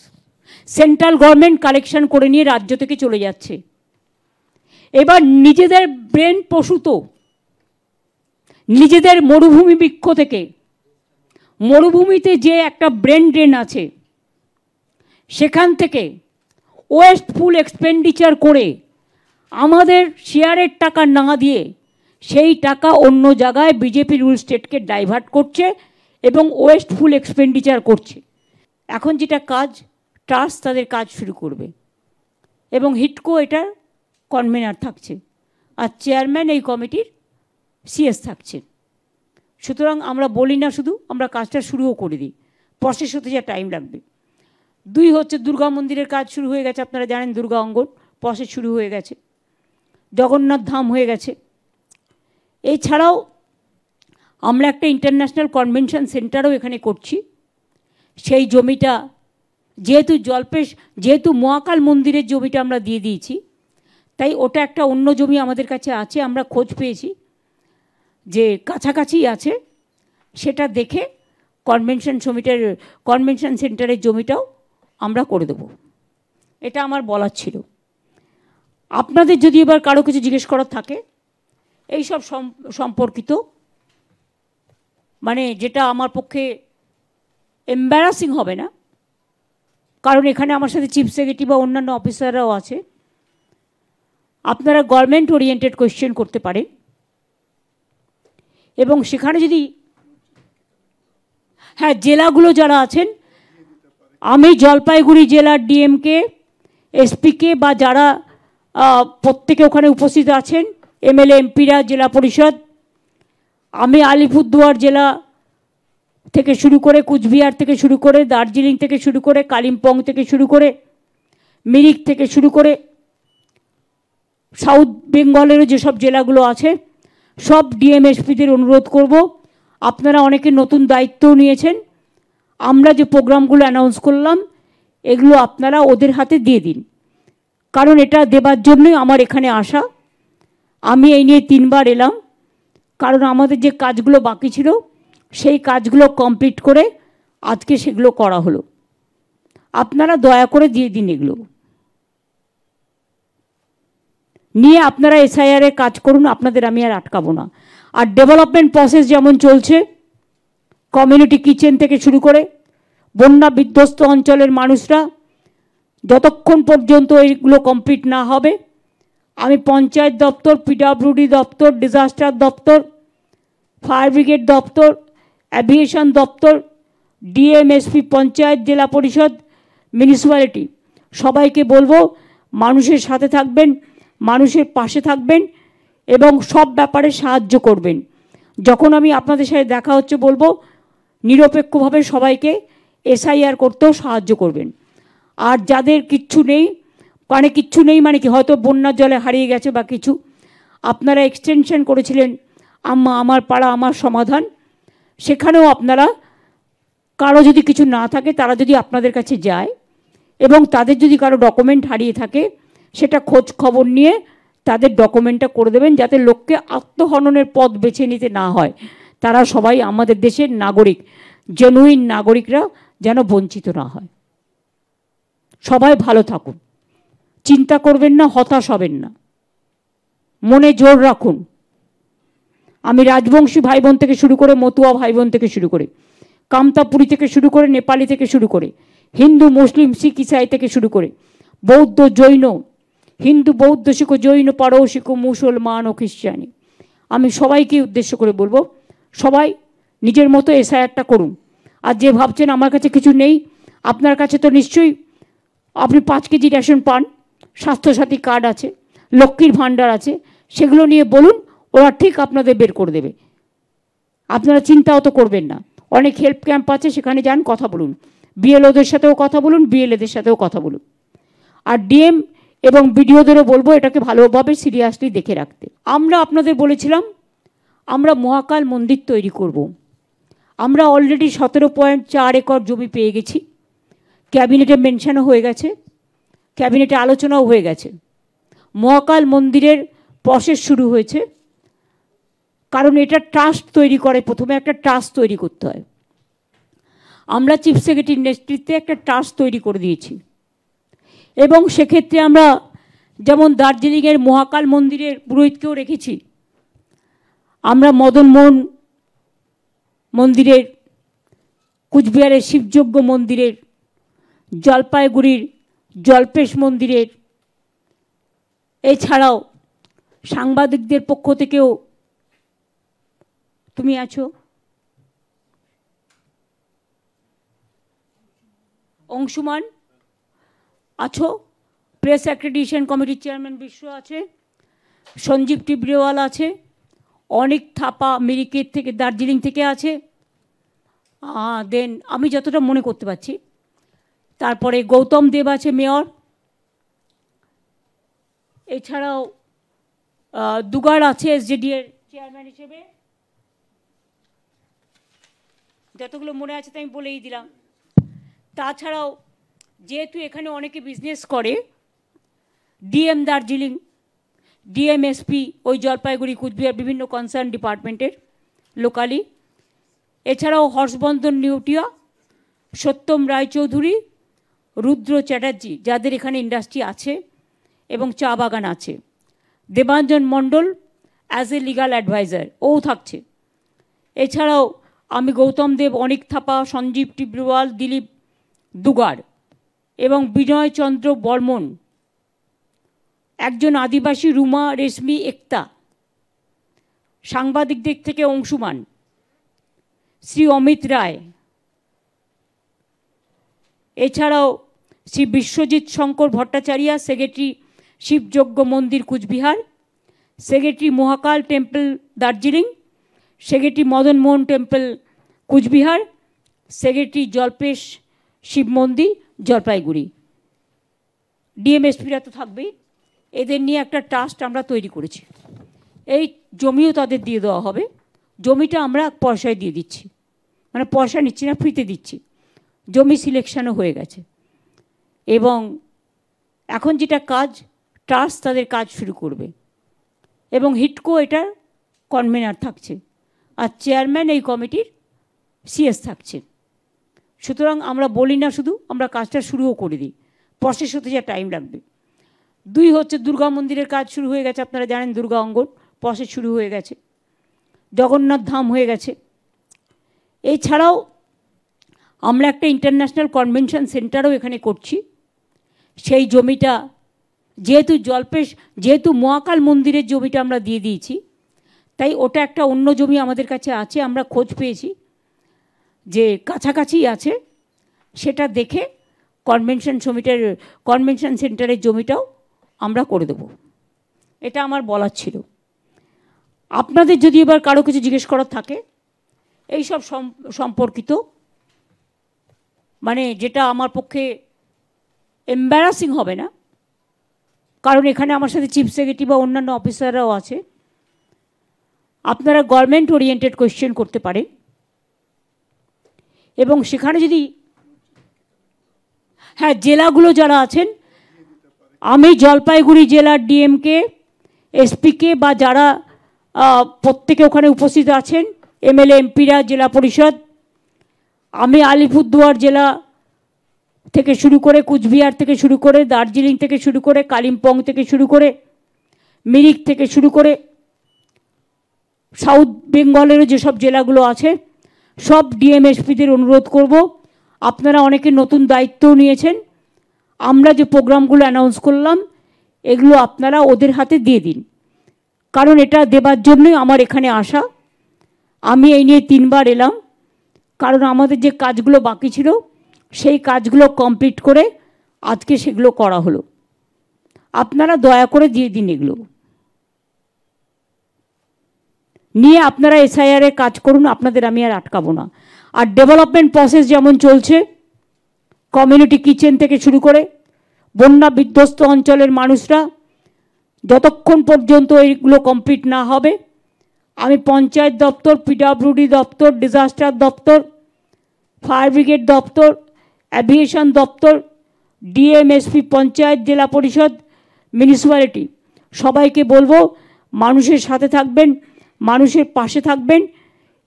সেন্ট্রাল গভর্নমেন্ট কালেকশন করে নিয়ে রাজ্য থেকে চলে যাচ্ছে। এবার নিজেদের ব্রেন প্রসূত, নিজেদের মরুভূমি বৃক্ষ থেকে, মরুভূমিতে যে একটা ব্রেন ড্রেন আছে, সেখান থেকে ওয়েস্টফুল এক্সপেন্ডিচার করে আমাদের শেয়ারের টাকা না দিয়ে সেই টাকা অন্য জায়গায় বিজেপি রুল স্টেটকে ডাইভার্ট করছে এবং ওয়েস্টফুল এক্সপেন্ডিচার করছে। এখন যেটা কাজ, ট্রাস্ট তাদের কাজ শুরু করবে এবং হিটকো এটার কনভেনার থাকছে, আর চেয়ারম্যান এই কমিটির সিএস থাকছে। সুতরাং আমরা বলি না শুধু, আমরা কাজটা শুরুও করে দিই, প্রসেস হতে যা টাইম লাগবে। 2 হচ্ছে দুর্গা মন্দিরের কাজ শুরু হয়ে গেছে, আপনারা জানেন, দুর্গা অঙ্গন প্রসেস শুরু হয়ে গেছে, জগন্নাথ ধাম হয়ে গেছে। এছাড়াও আমরা একটা ইন্টারন্যাশনাল কনভেনশন সেন্টারও এখানে করছি। সেই জমিটা যেহেতু মহাকাল মন্দিরের জমিটা আমরা দিয়ে দিয়েছি, তাই ওটা একটা অন্য জমি আমাদের কাছে আছে, আমরা খোঁজ পেয়েছি যে কাছাকাছি আছে, সেটা দেখে কনভেনশন সেন্টারের জমিটাও আমরা করে দেব। এটা আমার বলার ছিল। আপনাদের যদি এবার কারো কিছু জিজ্ঞেস করার থাকে এই সব সম্পর্কিত, মানে যেটা আমার পক্ষে এম্বারাসিং হবে না, কারণ এখানে আমার সাথে চিফ সেক্রেটারি বা অন্যান্য অফিসাররাও আছে, আপনারা গভর্নমেন্ট ওরিয়েন্টেড কোয়েশ্চেন করতে পারেন। এবং সেখানে যদি, হ্যাঁ, জেলাগুলো যারা আছেন, আমি জলপাইগুড়ি জেলার ডিএমকে, এসপিকে বা যারা প্রত্যেকে ওখানে উপস্থিত আছেন, এমএলএ এমপিরা, জেলা পরিষদ, আমি আলিপুরদুয়ার জেলা থেকে শুরু করে, কুচবিহার থেকে শুরু করে, দার্জিলিং থেকে শুরু করে, কালিম্পং থেকে শুরু করে, মিরিক থেকে শুরু করে, সাউথ বেঙ্গলেরও যেসব জেলাগুলো আছে, সব ডিএমএসপিদের অনুরোধ করব, আপনারা অনেকে নতুন দায়িত্বও নিয়েছেন, আমরা যে প্রোগ্রামগুলো অ্যানাউন্স করলাম এগুলো আপনারা ওদের হাতে দিয়ে দিন, কারণ এটা দেবার জন্যই আমার এখানে আসা। আমি এই নিয়ে 3 বার এলাম, কারণ আমাদের যে কাজগুলো বাকি ছিল সেই কাজগুলো কমপ্লিট করে আজকে সেগুলো করা হলো। আপনারা দয়া করে দিয়ে দিন, এগুলো নিয়ে আপনারা এসআইআরের কাজ করুন, আপনাদের আমি আর আটকাবো না। আর ডেভেলপমেন্ট প্রসেস যেমন চলছে, কমিউনিটি কিচেন থেকে শুরু করে, বন্যা বিধ্বস্ত অঞ্চলের মানুষরা যতক্ষণ পর্যন্ত এইগুলো কমপ্লিট না হবে, আমি পঞ্চায়েত দপ্তর, পিডব্লিউডি দপ্তর, ডিজাস্টার দপ্তর, ফায়ার ব্রিগেড দপ্তর, অ্যাভিয়েশন দপ্তর, ডিএমএসপি, পঞ্চায়েত, জেলা পরিষদ, মিউনিসিপ্যালিটি, সবাইকে বলবো মানুষের সাথে থাকবেন, মানুষের পাশে থাকবেন এবং সব ব্যাপারে সাহায্য করবেন। যখন আমি আপনাদের সাথে দেখা হচ্ছে বলবো নিরপেক্ষভাবে সবাইকে এসআইআর করতেও সাহায্য করবেন। আর যাদের কিচ্ছু নেই, কিচ্ছু নেই মানে কি, হয়তো বন্যার জলে হারিয়ে গেছে বা কিছু, আপনারা এক্সটেনশন করেছিলেন আমার পাড়া আমার সমাধান, সেখানেও আপনারা কারো যদি কিছু না থাকে তারা যদি আপনাদের কাছে যায় এবং তাদের যদি কারো ডকুমেন্ট হারিয়ে থাকে সেটা খোঁজ খবর নিয়ে তাদের ডকুমেন্টটা করে দেবেন, যাতে লোককে আত্মহননের পথ বেছে নিতে না হয়। তারা সবাই আমাদের দেশের নাগরিক, জেনুইন নাগরিকরা যেন বঞ্চিত না হয়। সবাই ভালো থাকুন, চিন্তা করবেন না, হতাশ হবেন না, মনে জোর রাখুন। আমি রাজবংশী ভাই বোন থেকে শুরু করে, মতুয়া ভাই বোন থেকে শুরু করে, কামতাপুরি থেকে শুরু করে, নেপালি থেকে শুরু করে, হিন্দু মুসলিম শিখ ইসাই থেকে শুরু করে, বৌদ্ধ জৈন, হিন্দু বৌদ্ধ শিখ জৈন পারসিক মুসলমান ও খ্রিস্টানি, আমি সবাইকে উদ্দেশ্য করে বলবো, সবাই নিজের মতো এসআইআরটা করুন। আর যে ভাবছেন আমার কাছে কিছু নেই, আপনার কাছে তো নিশ্চয়ই আপনি 5 কেজি রেশন পান, স্বাস্থ্যসাথী কার্ড আছে, লক্ষ্মীর ভাণ্ডার আছে, সেগুলো নিয়ে বলুন, ওরা ঠিক আপনাদের বের করে দেবে। আপনারা চিন্তাও তো করবেন না। অনেক হেল্প ক্যাম্প আছে, সেখানে যান, কথা বলুন, বিএলওদের সাথেও কথা বলুন, বিএলএদের সাথেও কথা বলুন। আর ডিএম এবং বিডিওদেরও বলবো এটাকে ভালোভাবে সিরিয়াসলি দেখে রাখতে। আমরা আপনাদের বলেছিলাম আমরা মহাকাল মন্দির তৈরি করব। আমরা অলরেডি 17.4 একর জমি পেয়ে গেছি, ক্যাবিনেটে মেনশনও হয়ে গেছে, ক্যাবিনেটে আলোচনাও হয়ে গেছে। মহাকাল মন্দিরের প্রসেস শুরু হয়েছে, কারণ এটা ট্রাস্ট তৈরি করে, প্রথমে একটা ট্রাস্ট তৈরি করতে হয়। আমরা চিফ সেক্রেটারির নেতৃত্বে একটা ট্রাস্ট তৈরি করে দিয়েছি এবং সেক্ষেত্রে আমরা যেমন দার্জিলিংয়ের মহাকাল মন্দিরের পুরোহিতকেও রেখেছি, আমরা মদনমোহন মন্দিরের, কুচবিহারের শিবযজ্ঞ মন্দিরের, জলপাইগুড়ির জল্পেশ মন্দিরের, এছাড়াও সাংবাদিকদের পক্ষ থেকেও তুমি আছো, অংশুমান আছো, প্রেস অ্যাক্রেডিটেশন কমিটির চেয়ারম্যান বিশ্ব আছে, সঞ্জীব টিবরেওয়াল আছে, অনেক থাপা মিরিকের থেকে দার্জিলিং থেকে আছে, দেন আমি যতটা মনে করতে পারছি, তারপরে গৌতম দেব আছে মেয়র, এছাড়াও দুগার আছে এসজেডি এর চেয়ারম্যান হিসেবে। যতগুলো মনে আছে তাই আমি বলেই দিলাম। তাছাড়াও যেহেতু এখানে অনেকে বিজনেস করে, ডিএম দার্জিলিং, ডিএম এসপি ওই জলপাইগুড়ি কুচবিহার বিভিন্ন কনসার্ন ডিপার্টমেন্টের লোকালি, এছাড়াও হর্ষবর্ধন নিউটিয়া, সত্যম রায়চৌধুরী, রুদ্র চ্যাটার্জি, যাদের এখানে ইন্ডাস্ট্রি আছে এবং চা বাগান আছে, দেবাঞ্জন মণ্ডল অ্যাজ এ লিগাল অ্যাডভাইজার ও থাকছে। এছাড়াও আমি গৌতম দেব, অনিক থাপা, সঞ্জীব টিবরেওয়াল, দিলীপ দুগার এবং বিনয় চন্দ্র বর্মন, একজন আদিবাসী রুমা রেশমি একতা, সাংবাদিকদের থেকে অংশুমান, শ্রী অমিত রায়, এছাড়াও শ্রী বিশ্বজিৎ শঙ্কর ভট্টাচার্য, সেক্রেটারি শিবযজ্ঞ Mandir Cooch Behar, secretary Mahakal temple Darjeeling, secretary Madanmohan temple Cooch Behar, secretary Jalpesh Shiva Mandir Jalpaiguri, ডিএমএসপিরা তো থাকবেই। এদের নিয়ে একটা ট্রাস্ট আমরা তৈরি করেছি। এই জমিও তাদের দিয়ে দেওয়া হবে। জমিটা আমরা পয়সায় দিয়ে দিচ্ছি, মানে পয়সা নিচ্ছি না, ফ্রিতে দিচ্ছি। জমি সিলেকশনও হয়ে গেছে এবং এখন যেটা কাজ, ট্রাস্ট তাদের কাজ শুরু করবে এবং হিটকো এটার কনভেনার থাকছে আর চেয়ারম্যান এই কমিটির সিএস থাকছে। সুতরাং আমরা বলি না শুধু, আমরা কাজটা শুরুও করে দিই, প্রসেস হতে যা টাইম লাগবে। 2 হচ্ছে দুর্গা মন্দিরের কাজ শুরু হয়ে গেছে, আপনারা জানেন দুর্গা অঙ্গন প্রসেস শুরু হয়ে গেছে, জগন্নাথ ধাম হয়ে গেছে। এছাড়াও আমরা একটা ইন্টারন্যাশনাল কনভেনশন সেন্টারও এখানে করছি। সেই জমিটা যেহেতু মহাকাল মন্দিরের জমিটা আমরা দিয়ে দিয়েছি, তাই ওটা একটা অন্য জমি আমাদের কাছে আছে, আমরা খোঁজ পেয়েছি যে কাছাকাছি আছে, সেটা দেখে কনভেনশন সেন্টারের জমিটাও আমরা করে দেব। এটা আমার বলার ছিল। আপনাদের যদি এবার কারো কিছু জিজ্ঞেস করার থাকে এই সব সম্পর্কিত, মানে যেটা আমার পক্ষে এম্বারাসিং হবে না, কারণ এখানে আমার সাথে চিফ সেক্রেটারি বা অন্যান্য অফিসাররাও আছে, আপনারা গভর্নমেন্ট ওরিয়েন্টেড কোয়েশ্চেন করতে পারেন এবং সেখানে যদি হ্যাঁ জেলাগুলো যারা আছেন, আমি জলপাইগুড়ি জেলার ডিএমকে এসপিকে বা যারা প্রত্যেকে ওখানে উপস্থিত আছেন, এমএলএ এমপিরা, জেলা পরিষদ, আমি আলিপুরদুয়ার জেলা থেকে শুরু করে, কুচবিহার থেকে শুরু করে, দার্জিলিং থেকে শুরু করে, কালিম্পং থেকে শুরু করে, মিরিক থেকে শুরু করে সাউথ বেঙ্গলেরও যেসব জেলাগুলো আছে সব ডিএমএসপিদের অনুরোধ করব, আপনারা অনেকে নতুন দায়িত্বও নিয়েছেন, আমরা যে প্রোগ্রামগুলো অ্যানাউন্স করলাম এগুলো আপনারা ওদের হাতে দিয়ে দিন, কারণ এটা দেবার জন্যই আমার এখানে আসা। আমি এই নিয়ে 3 বার এলাম, কারণ আমাদের যে কাজগুলো বাকি ছিল সেই কাজগুলো কমপ্লিট করে আজকে সেগুলো করা হলো। আপনারা দয়া করে দিয়ে দিন, এগুলো নিয়ে আপনারা এসআইআরের কাজ করুন, আপনাদের আমি আর আটকাবো না। আর ডেভেলপমেন্ট প্রসেস যেমন চলছে, কমিউনিটি কিচেন থেকে শুরু করে বন্যা বিধ্বস্ত অঞ্চলের মানুষরা যতক্ষণ পর্যন্ত এইগুলো কমপ্লিট না হবে, আমি পঞ্চায়েত দপ্তর, পিডব্লিউডি দপ্তর, ডিজাস্টার দপ্তর, ফায়ার ব্রিগেড দপ্তর, অ্যাভিয়েশন দপ্তর, ডিএমএসপি, পঞ্চায়েত, জেলা পরিষদ, মিউনিসিপ্যালিটি সবাইকে বলবো মানুষের সাথে থাকবেন, মানুষের পাশে থাকবেন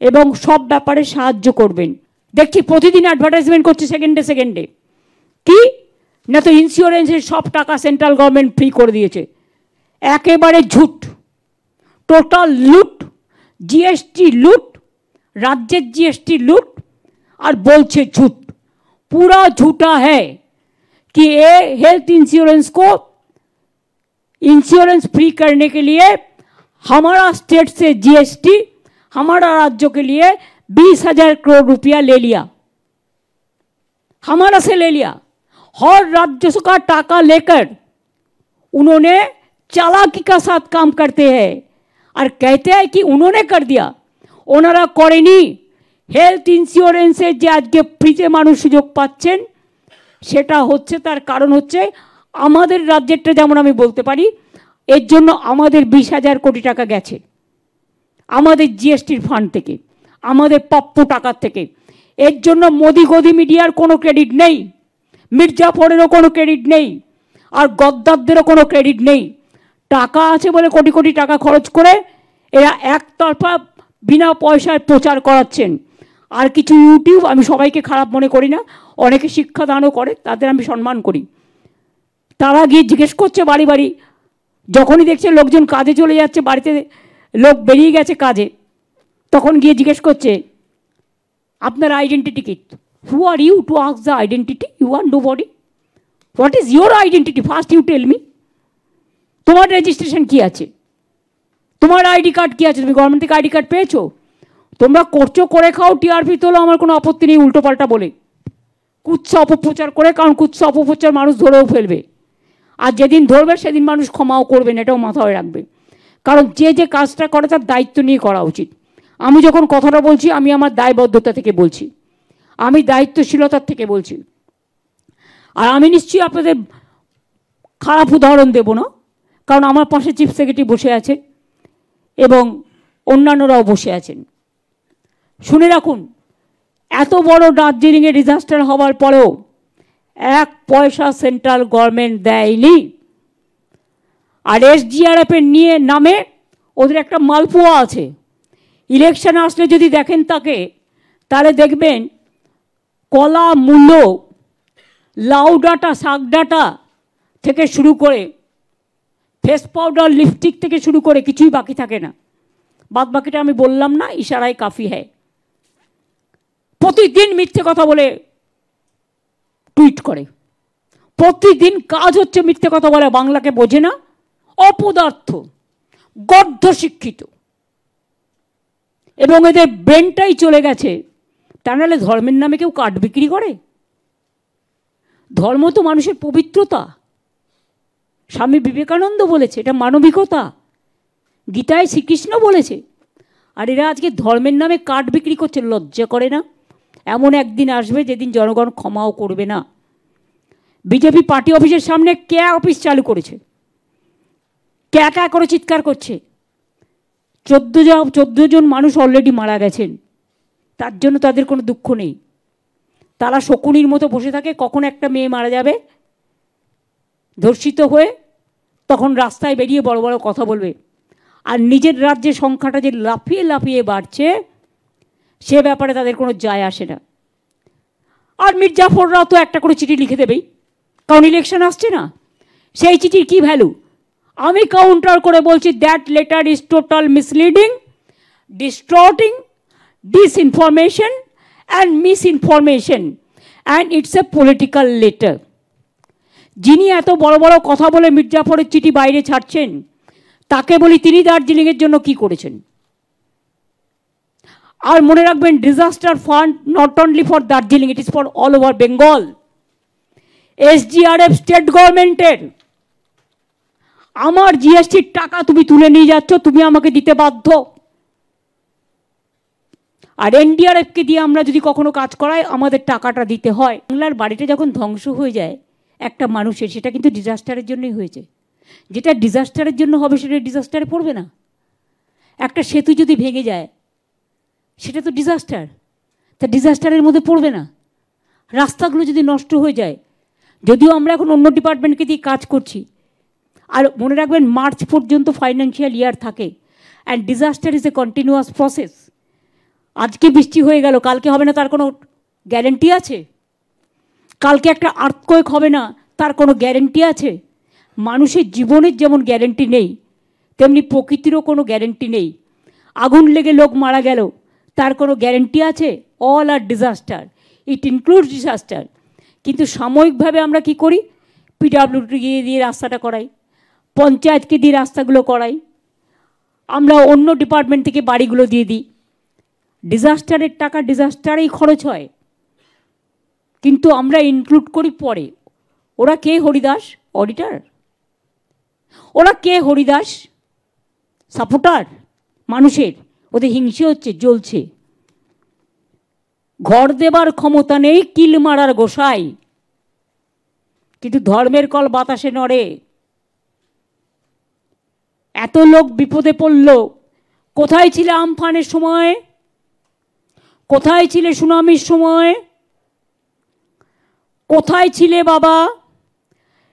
এবং সব ব্যাপারে সাহায্য করবেন। দেখছি প্রতিদিন অ্যাডভার্টাইজমেন্ট করছে সেকেন্ডে সেকেন্ডে, কি না তো ইন্স্যুরেন্সের সব টাকা সেন্ট্রাল গভর্নমেন্ট ফ্রি করে দিয়েছে। একেবারে ঝুট, টোটাল লুট, জিএসটি लूट, राज्य जीएसटी लूट और बोलছে झूठ, पूरा झूठा है कि ये हेल्थ इंश्योरेंस को इंश्योरेंस फ्री करने के लिए हमारा स्टेट से जीएसटी हमारा राज्यों के लिए 20,000 करोड़ रुपया ले लिया, हमारा से ले लिया। हर राज्य का टाका लेकर उन्होंने चालाकी का साथ काम करते हैं और कहते हैं कि उन्होंने कर दिया, ওনারা করেনি। হেলথ ইন্স্যুরেন্সে যে আজকে ফ্রিতে মানুষ সুযোগ পাচ্ছেন সেটা হচ্ছে, তার কারণ হচ্ছে আমাদের রাজ্যেরটা, যেমন আমি বলতে পারি এর জন্য আমাদের 20,000 কোটি টাকা গেছে আমাদের জিএসটির ফান্ড থেকে, আমাদের প্রাপ্য টাকার থেকে। এর জন্য মোদি গদি মিডিয়ার কোনো ক্রেডিট নেই, মির্জাফরেরও কোনো ক্রেডিট নেই, আর গদ্দারদেরও কোনো ক্রেডিট নেই। টাকা আছে বলে কোটি কোটি টাকা খরচ করে এরা একতরফা বিনা পয়সায় প্রচার করাচ্ছেন। আর কিছু ইউটিউব, আমি সবাইকে খারাপ মনে করি না, অনেকে শিক্ষাদানও করে, তাদের আমি সম্মান করি, তারা গিয়ে জিজ্ঞেস করছে বাড়ি বাড়ি, যখনই দেখছে লোকজন কাজে চলে যাচ্ছে, বাড়িতে লোক বেরিয়ে গেছে কাজে, তখন গিয়ে জিজ্ঞেস করছে আপনার আইডেন্টিটি কি? Who are you to ask the identity? You are nobody, what is your identity? First you tell me, তোমার রেজিস্ট্রেশন কি আছে, তোমার আইডি কার্ড কি আছে, তুমি গভর্নমেন্ট থেকে আইডি কার্ড পেয়েছো? তোমরা করছো করে খাও, টিআরপি তোলো, আমার কোনো আপত্তি নেই উল্টো পাল্টা বলে, কুৎসা অপপ্রচার করে, কারণ কুৎসা অপপ্রচার মানুষ ধরেও ফেলবে, আর যেদিন ধরবে সেদিন মানুষ ক্ষমাও করবেন, এটাও মাথায় রাখবে। কারণ যে যে কাজটা করে তার দায়িত্ব নিয়ে করা উচিত। আমি যখন কথাটা বলছি আমি আমার দায়বদ্ধতা থেকে বলছি, আমি দায়িত্বশীলতার থেকে বলছি। আর আমি নিশ্চয়ই আপনাদের খারাপ উদাহরণ দেব না, কারণ আমার পাশে চিফ সেক্রেটারি বসে আছে এবং অন্যান্যরাও বসে আছেন। শুনে রাখুন, এত বড় দার্জিলিংয়ে ডিজাস্টার হওয়ার পরেও 1 পয়সা সেন্ট্রাল গভর্নমেন্ট দেয়নি। আর এসডিআরএফের নিয়ে নামে ওদের একটা মালপোয়া আছে, ইলেকশন আসলে যদি দেখেন তাকে, তাহলে দেখবেন কলা, মূলো, লাউ ডাঁটা, শাক ডাঁটা থেকে শুরু করে ফেস পাউডার, লিপস্টিক থেকে শুরু করে কিছুই বাকি থাকে না। বাদ বাকিটা আমি বললাম না, ইশারায় কাফি হ্যায়। প্রতিদিন মিথ্যে কথা বলে টুইট করে, প্রতিদিন কাজ হচ্ছে মিথ্যে কথা বলে, বাংলাকে বোঝে না, অপদার্থ, গর্ধ শিক্ষিত, এবং এদের ব্রেনটাই চলে গেছে। তা নাহলে ধর্মের নামে কেউ কাঠ বিক্রি করে? ধর্ম তো মানুষের পবিত্রতা, স্বামী বিবেকানন্দ বলেছে এটা মানবিকতা, গীতায় শ্রীকৃষ্ণ বলেছে। আর এরা আজকে ধর্মের নামে কাঠ বিক্রি করছে, লজ্জা করে না? এমন একদিন আসবে যেদিন জনগণ ক্ষমাও করবে না। বিজেপি পার্টি অফিসের সামনে কে অফিস চালু করেছে, ক্যা ক্যা করে চিৎকার করছে, 14 জন মানুষ অলরেডি মারা গেছেন, তার জন্য তাদের কোনো দুঃখ নেই। তারা শকুনির মতো বসে থাকে, কখন একটা মেয়ে মারা যাবে ধর্ষিত হয়ে, তখন রাস্তায় বেরিয়ে বড় বড় কথা বলবে। আর নিজের রাজ্যের সংখ্যাটা যে লাফিয়ে লাফিয়ে বাড়ছে, সে ব্যাপারে তাদের কোনো যায় আসে না। আর মির্জাফররাও তো একটা করে চিঠি লিখে দেবেই, কারণ ইলেকশন আসছে না। সেই চিঠির কি ভ্যালু? আমি কাউন্টার করে বলছি, that letter is total misleading, distorting, disinformation and misinformation, and it's a political letter. যিনি এত বড় বড় কথা বলে মির্জাফরের চিঠি বাইরে ছাড়ছেন, তাকে বলি তিনি দার্জিলিংয়ের জন্য কি করেছেন। আর মনে রাখবেন, disaster fund not only for Darjeeling, it is for all over Bengal. SGRF state গভর্নমেন্টের। আমার জিএসটির টাকা তুমি তুলে নিয়ে যাচ্ছ, তুমি আমাকে দিতে বাধ্য। আর NDRFকে দিয়ে আমরা যদি কখনো কাজ করাই, আমাদের টাকাটা দিতে হয়। বাংলার বাড়িটা যখন ধ্বংস হয়ে যায় একটা মানুষের, সেটা কিন্তু ডিজাস্টারের জন্যই হয়েছে। যেটা ডিজাস্টারের জন্য হবে সেটা ডিজাস্টারে পড়বে না। একটা সেতু যদি ভেঙে যায়, সেটা তো ডিজাস্টার, তা ডিজাস্টারের মধ্যে পড়বে না। রাস্তাগুলো যদি নষ্ট হয়ে যায়, যদিও আমরা এখন অন্য ডিপার্টমেন্টকে দিয়ে কাজ করছি, আর মনে রাখবেন মার্চ পর্যন্ত ফাইন্যান্সিয়াল ইয়ার থাকে, and disaster is a continuous process. আজকে বৃষ্টি হয়ে গেল, কালকে হবে না তার কোনো গ্যারেন্টি আছে? কালকে একটা আর্থকোয়েক হবে না তার কোনো গ্যারেন্টি আছে? মানুষের জীবনের যেমন গ্যারেন্টি নেই, তেমনি প্রকৃতিরও কোনো গ্যারেন্টি নেই। আগুন লেগে লোক মারা গেল, তার কোনো গ্যারেন্টি আছে? All are disaster, it includes disaster. কিন্তু সাময়িকভাবে আমরা কি করি? PWD দিয়ে রাস্তাটা করাই, পঞ্চায়েতকে দিয়ে রাস্তাগুলো করাই, আমরা অন্য ডিপার্টমেন্ট থেকে বাড়িগুলো দিয়ে দিই। ডিজাস্টারের টাকা ডিজাস্টারেই খরচ হয়, কিন্তু আমরা ইনক্লুড করি পরে। ওরা কে হরিদাস? অডিটার? ওরা কে হরিদাস? সাপোর্টার মানুষের, ওদের হিংসে হচ্ছে, জ্বলছে। ঘর দেবার ক্ষমতা নেই, কিল মারার গোসাই, কিন্তু ধর্মের কল বাতাসে নড়ে। এত লোক বিপদে পড়ল, কোথায় ছিলে আমফানের সময়? কোথায় ছিলে সুনামির সময়? কোথায় ছিলে বাবা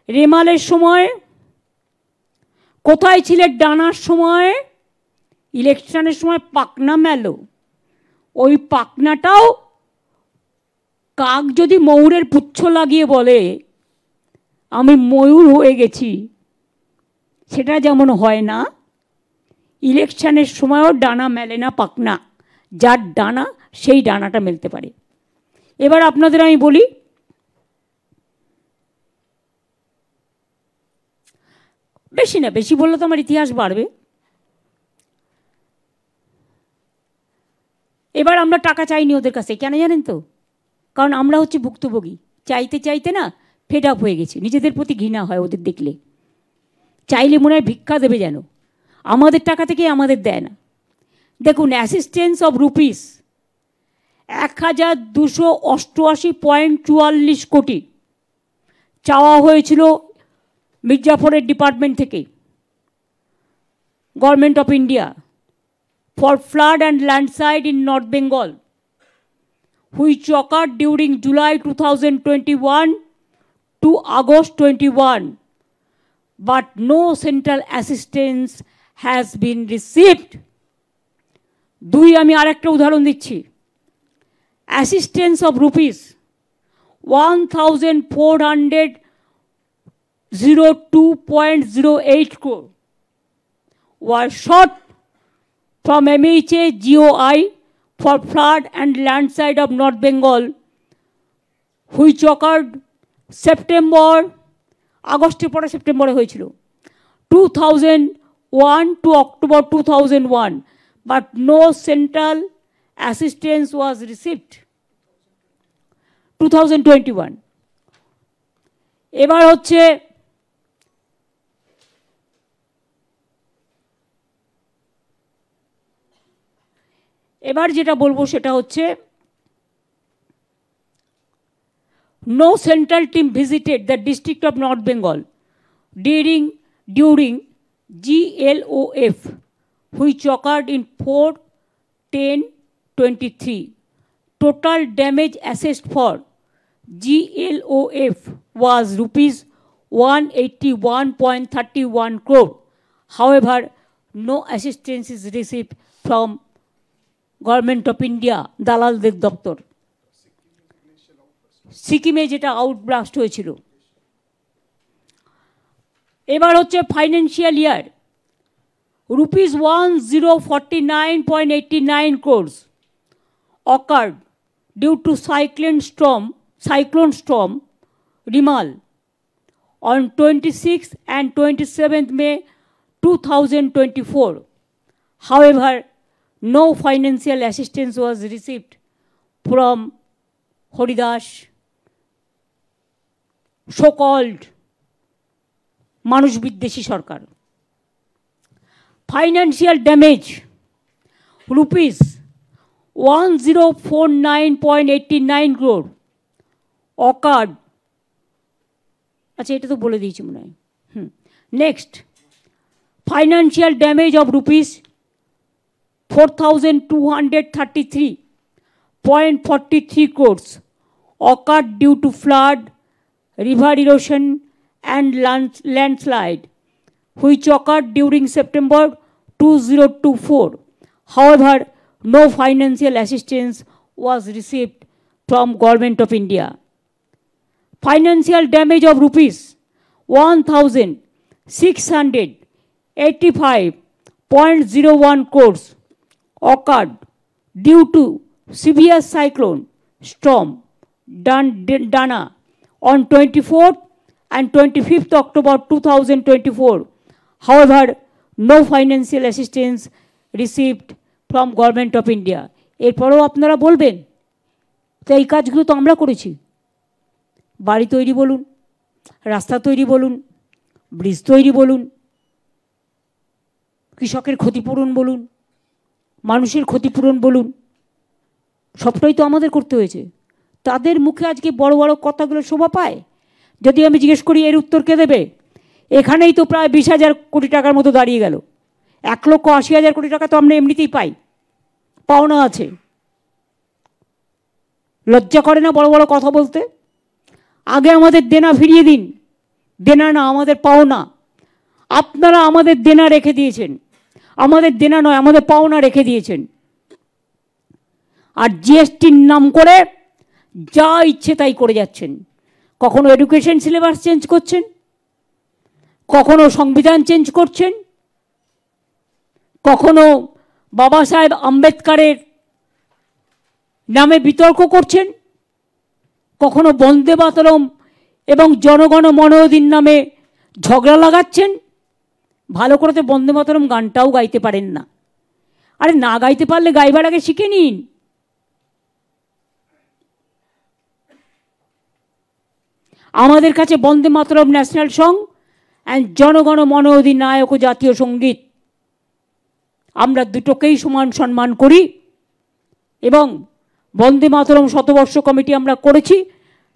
রেমালের সময়? কোথায় ছিলে ডানার সময়? ইলেকশনের সময় পাকনা মেলো। ওই পাকনাটাও কাক যদি ময়ূরের পুচ্ছ লাগিয়ে বলে আমি ময়ূর হয়ে গেছি, সেটা যেমন হয় না, ইলেকশনের সময়ও ডানা মেলে না পাকনা। যার ডানা সেই ডানাটা মেলতে পারে। এবার আপনাদের আমি বলি, বেশি না, বেশি বললে তো আমার ইতিহাস বাড়বে। এবার আমরা টাকা চাইনি ওদের কাছে, কেন জানেন তো? কারণ আমরা হচ্ছে ভুক্তভোগী। চাইতে চাইতে না ফেড আপ হয়ে গেছি, নিজেদের প্রতি ঘৃণা হয় ওদের দেখলে। চাইলে মনে হয় ভিক্ষা দেবে যেন, আমাদের টাকা থেকে আমাদের দেয় না। দেখুন, অ্যাসিস্ট্যান্স অফ রুপিস 1288.44 কোটি চাওয়া হয়েছিল মির্জাফরের ডিপার্টমেন্ট থেকে, government of India, for flood and landslide in North Bengal, which occurred during July 2021 to August 21, but no central assistance has been received. দুই, আমি আরেকটা উদাহরণ দিচ্ছি। Assistance of rupees 1402.08 crore was short from MHA GOI for flood and landslide of North Bengal, which occurred September, আগস্টের পরে সেপ্টেম্বরে হয়েছিল, 2001 to October 2001, but no central assistance was received. 2021. এবার হচ্ছে এবার যেটা বলবো সেটা হচ্ছে no central team visited the district of North Bengal during GLOF, which occurred in 4/10/23. Total damage assessed for GLOF was rupees 181.31 crore. However, no assistance is received from Government of India, দালালদের দপ্তর। সিকিমে যেটা আউটব্লাস্ট হয়েছিল। এবার হচ্ছে financial year, rupees 1049.89 crores occurred due to cyclone storm Rimal on 26th and 27th May 2024. However, no financial assistance was received from Horidas, so-called Manush Biddeshi Sarkar. Financial damage, rupees 1049.89 crore occurred. আচ্ছা, এটা তো বলে দিয়েছি মনে হয়। Next, financial damage of rupees 4,233.43 crores occurred due to flood, river erosion and landslide, which occurred during September 2024. However, no financial assistance was received from Government of India. Financial damage of rupees 1,685.01 crores occurred due to severe cyclone storm Dana on 24th and 25th October 2024. However, no financial assistance received from Government of India. এরপরও আপনারা বলবেন তো এই কাজগুলো তো আমরা করেছি। বাড়ি তৈরি বলুন, রাস্তা তৈরি বলুন, ব্রিজ তৈরি বলুন, কৃষকের ক্ষতিপূরণ বলুন, মানুষের ক্ষতিপূরণ বলুন, সবটাই তো আমাদের করতে হয়েছে। তাদের মুখে আজকে বড় বড় কথাগুলো শোভা পায়। যদি আমি জিজ্ঞেস করি এর উত্তর কে দেবে, এখানেই তো প্রায় 20,000 কোটি টাকার মতো দাঁড়িয়ে গেল। 1,80,000 কোটি টাকা তো আমরা এমনিতেই পাই, পাওনা আছে। লজ্জা করে না বড় বড় কথা বলতে? আগে আমাদের দেনা ফিরিয়ে দিন। দেনা না, আমাদের পাওনা। আপনারা আমাদের দেনা রেখে দিয়েছেন, আমাদের দেনা নয়, আমাদের পাওনা রেখে দিয়েছেন। আর জিএসটির নাম করে যা ইচ্ছে তাই করে যাচ্ছেন। কখনো এডুকেশন সিলেবাস চেঞ্জ করছেন, কখনো সংবিধান চেঞ্জ করছেন, কখনো বাবা সাহেব আম্বেদকরের নামে বিতর্ক করছেন, কখনো বন্দে মাতরম এবং জনগণ মন অধিকার নামে ঝগড়া লাগাচ্ছেন। ভালো করে তো বন্দে মাতরম গানটাও গাইতে পারেন না। আরে না গাইতে পারলে গাইবার আগে শিখে নিন। আমাদের কাছে বন্দে মাতরম ন্যাশনাল সং অ্যান্ড জনগণ মন অধিনায়ক জাতীয় সঙ্গীত, আমরা দুটোকেই সমান সম্মান করি। এবং বন্দে মাতরম শতবর্ষ কমিটি আমরা করেছি,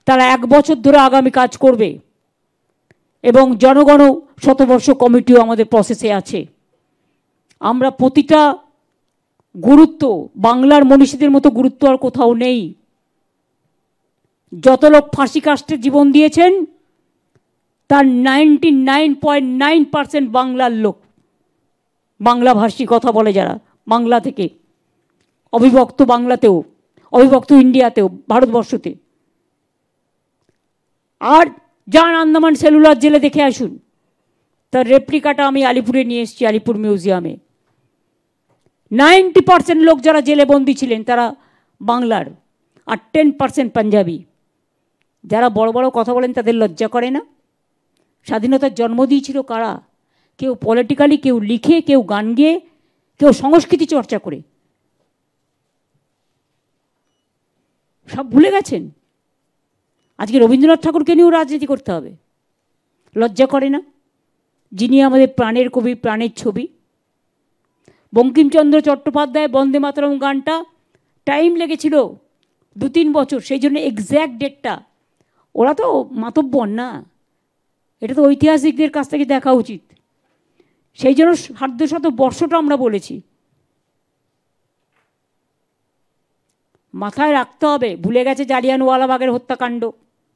তারা 1 বছর ধরে আগামী কাজ করবে। এবং জনগণ শতবর্ষ কমিটিও আমাদের প্রসেসে আছে। আমরা প্রতিটা গুরুত্ব, বাংলার মনীষীদের মতো গুরুত্ব আর কোথাও নেই। যত লোক ফাঁসি কাস্টে জীবন দিয়েছেন তার 99.9% বাংলার লোক, বাংলাভাষী কথা বলে যারা, বাংলা থেকে, অবিভক্ত বাংলাতেও, অবিভক্ত ইন্ডিয়াতেও, ভারতবর্ষতে। আর যান আন্দামান সেলুলার জেলে দেখে আসুন, তার রেপ্লিকাটা আমি আলিপুরে নিয়ে এসেছি, আলিপুর মিউজিয়ামে। 90% লোক যারা জেলে বন্দী ছিলেন তারা বাংলার, আর 10% পাঞ্জাবি। যারা বড় বড় কথা বলেন তাদের লজ্জা করে না? স্বাধীনতার জন্ম দিয়েছিল কারা? কেউ পলিটিক্যালি, কেউ লিখে, কেউ গান গেয়ে, কেউ সংস্কৃতি চর্চা করে। সব ভুলে গেছেন। আজকে রবীন্দ্রনাথ ঠাকুরকে নিয়েও রাজনীতি করতে হবে? লজ্জা করে না? যিনি আমাদের প্রাণের কবি, প্রাণের ছবি। বঙ্কিমচন্দ্র চট্টোপাধ্যায় বন্দে মাতরম গানটা টাইম লেগেছিল 2-3 বছর, সেই জন্য এক্স্যাক্ট ডেটটা। ওরা তো মাতব্বর না, এটা তো ঐতিহাসিকদের কাছ থেকে দেখা উচিত। সেই জন্য সার্ধশত বর্ষটা আমরা বলেছি। মাথায় রাখতে হবে, ভুলে গেছে জালিয়ানওয়ালাবাগের হত্যাকাণ্ড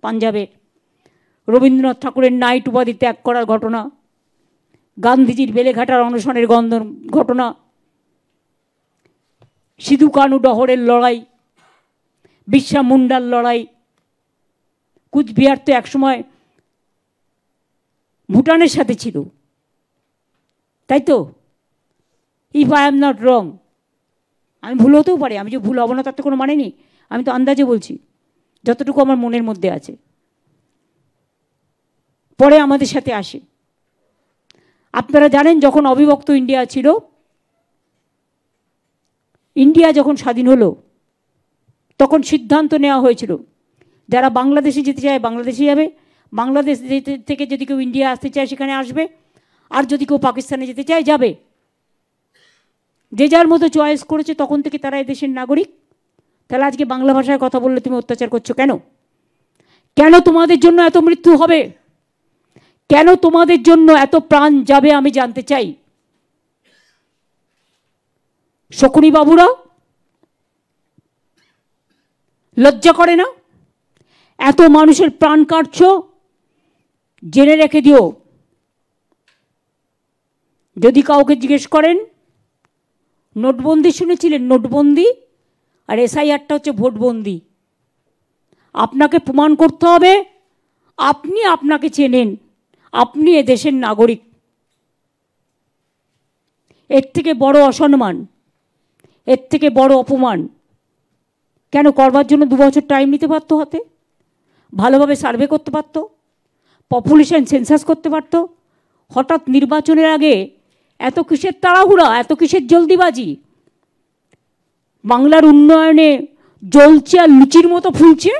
পাঞ্জাবের, রবীন্দ্রনাথ ঠাকুরের নাইট উপাধি ত্যাগ করার ঘটনা, গান্ধীজির বেলেঘাটার অনশনের ঘটনা, সিধু কানু ডহরের লড়াই, বিরসা মুন্ডার লড়াই। কুচবিহার তো একসময় ভুটানের সাথে ছিল, তাই তো? If I am not wrong, আমি ভুল হতেও পারি, আমি যে ভুল হব না তার তো কোনো মানে নেই, আমি তো আন্দাজে বলছি যতটুকু আমার মনের মধ্যে আছে। পরে আমাদের সাথে আসে। আপনারা জানেন যখন অবিভক্ত ইন্ডিয়া ছিল, ইন্ডিয়া যখন স্বাধীন হলো তখন সিদ্ধান্ত নেওয়া হয়েছিল যারা বাংলাদেশে যেতে চায় বাংলাদেশে যাবে, বাংলাদেশ থেকে যদি কেউ ইন্ডিয়া আসতে চায় সেখানে আসবে, আর যদি কেউ পাকিস্তানে যেতে চায় যাবে। যে যার মতো চয়েস করেছে, তখন থেকে তারা এদেশের নাগরিক। তাহলে আজকে বাংলা ভাষায় কথা বললে তুমি অত্যাচার করছো কেন? কেন তোমাদের জন্য এত মৃত্যু হবে? কেন তোমাদের জন্য এত প্রাণ যাবে? আমি জানতে চাই। শকুনি বাবুরা লজ্জা করে না? এত মানুষের প্রাণ কাটছ, জেনে রেখে দিও, যদি কাউকে জিজ্ঞেস করেন, নোটবন্দি শুনেছিলেন? নোটবন্দি আর এসআইআরটা হচ্ছে ভোটবন্দি। আপনাকে প্রমাণ করতে হবে আপনি আপনাকে চেনেন, আপনি এদেশের নাগরিক। এর থেকে বড় অসম্মান, এর থেকে বড় অপমান কেন করবার জন্য 2 বছর টাইম নিতে পারতো? হাতে ভালোভাবে সার্ভে করতে পারতো, পপুলেশন সেন্সাস করতে পারতো। হঠাৎ নির্বাচনের আগে এত কিসের তাড়াহুড়া, এত কিসের জলদিবাজি? বাংলার উন্নয়নে জ্বলছে আর লুচির মতো ফুলছে,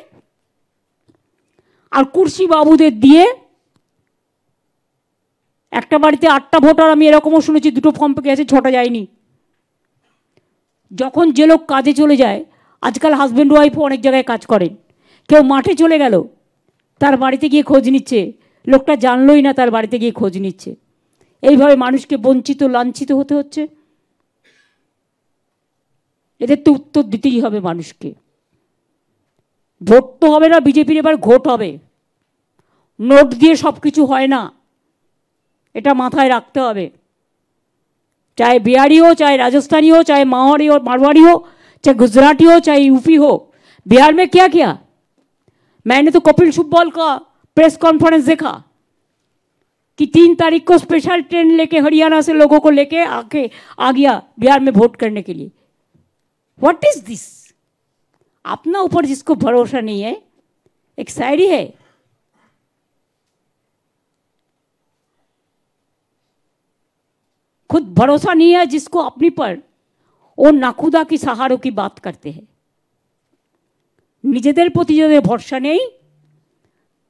আর কুর্সি বাবুদের দিয়ে একটা বাড়িতে 8টা ভোটার, আমি এরকমও শুনেছি 2টো ফর্ম পেয়ে গেছে, 6টা যায়নি। যখন যে লোক কাজে চলে যায়, আজকাল হাজব্যান্ড ওয়াইফও অনেক জায়গায় কাজ করেন, কেউ মাঠে চলে গেল, তার বাড়িতে গিয়ে খোঁজ নিচ্ছে, লোকটা জানলই না তার বাড়িতে গিয়ে খোঁজ নিচ্ছে। এইভাবে মানুষকে বঞ্চিত লাঞ্ছিত হতে হচ্ছে। এদের তো উত্তর দিতেই হবে মানুষকে। ভোট তো হবে না, বিজেপির এবার ঘোট হবে। নোট দিয়ে সব কিছু হয় না, এটা মাথায় রাখতে হবে। चाहे बिहारी हो, चाहे राजस्थानी हो, चाहे मारवाड़ी हो, चाहे गुजराती हो, चाहे यूपी हो। बिहार में क्या किया? मैंने तो कपिल सिब्बल का प्रेस कॉन्फ्रेंस देखा कि 3 तारीख को स्पेशल ट्रेन लेके हरियाणा से लोगों को लेके आ गया बिहार में वोट करने के लिए। What is this? अपना ऊपर जिसको भरोसा नहीं है, एक शायरी है, खुद भरोसा नहीं है जिसको अपनी पर, वो नाखुदा की सहारों की बात करते हैं। নিজেদের প্রতি যাদের ভরসা নেই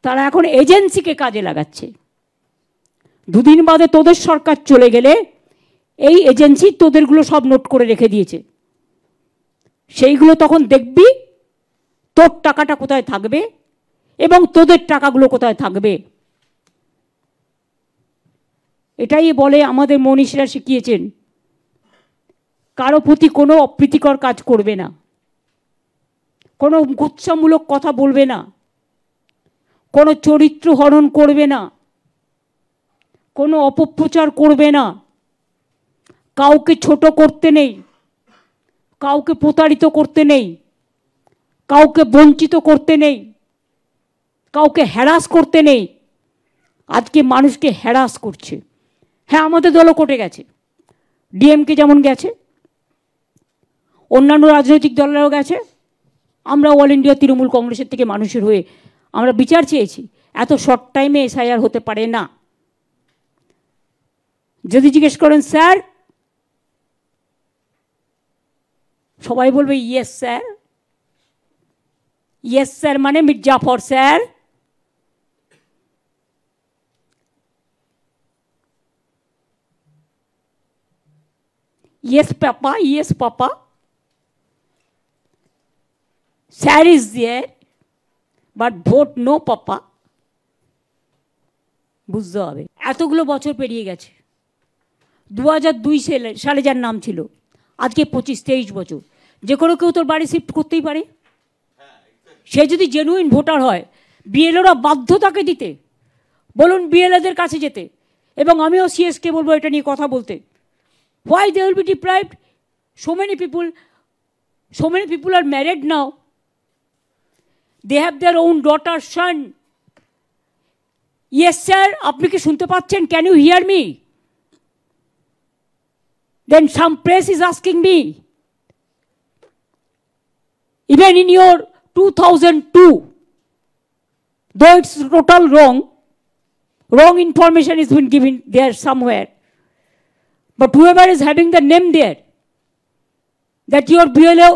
তারা এখন এজেন্সিকে কাজে লাগাচ্ছে। 2 দিন বাদে তোদের সরকার চলে গেলে এই এজেন্সি তোদেরগুলো সব নোট করে রেখে দিয়েছে, সেইগুলো তখন দেখবি তোর টাকাটা কোথায় থাকবে এবং তোদের টাকাগুলো কোথায় থাকবে। এটাই বলে আমাদের মনীষীরা শিখিয়েছেন, কারো প্রতি কোনো অপ্রীতিকর কাজ করবে না, কোনো গুচ্ছামূলক কথা বলবে না, কোনো চরিত্র হরণ করবে না, কোনো অপপ্রচার করবে না, কাউকে ছোট করতে নেই, কাউকে প্রতারিত করতে নেই, কাউকে বঞ্চিত করতে নেই, কাউকে হ্যারাস করতে নেই। আজকে মানুষকে হ্যারাস করছে। হ্যাঁ, আমাদের দলও কোর্টে গেছে, ডিএমকে যেমন গেছে, অন্যান্য রাজনৈতিক দলেরাও গেছে। আমরা অল ইন্ডিয়া তৃণমূল কংগ্রেসের থেকে মানুষের হয়ে আমরা বিচার চেয়েছি। এত শর্ট টাইমে এসআইআর হতে পারে না। যদি জিজ্ঞেস করেন স্যার, সবাই বলবে ইয়েস স্যার। ইয়েস স্যার মানে Mir Jafar sir. Yes, Papa. Yes, Papa. Sir is there, but vote no, Papa. বুঝতে হবে। এতগুলো বছর পেরিয়ে গেছে, 2002 সালে যার নাম ছিল, আজকে 25-23 বছর, যে কোনো কেউ তোর বাড়ি শিফট করতেই পারে। সে যদি জেনুইন ভোটার হয়, বিএলওরা বাধ্য তাকে দিতে, বলুন বিএলএদের কাছে যেতে, এবং আমিও সিএসকে বলবো এটা নিয়ে কথা বলতে। Why they will be deprived? So many people are married now. They have their own daughter, son. Yes, sir. আপনি কি শুনতে পাচ্ছেন? Can you hear me? Then some press is asking me. Even in your 2002, though it's total wrong information is been given there somewhere. But whoever is having the name there, that your BLO,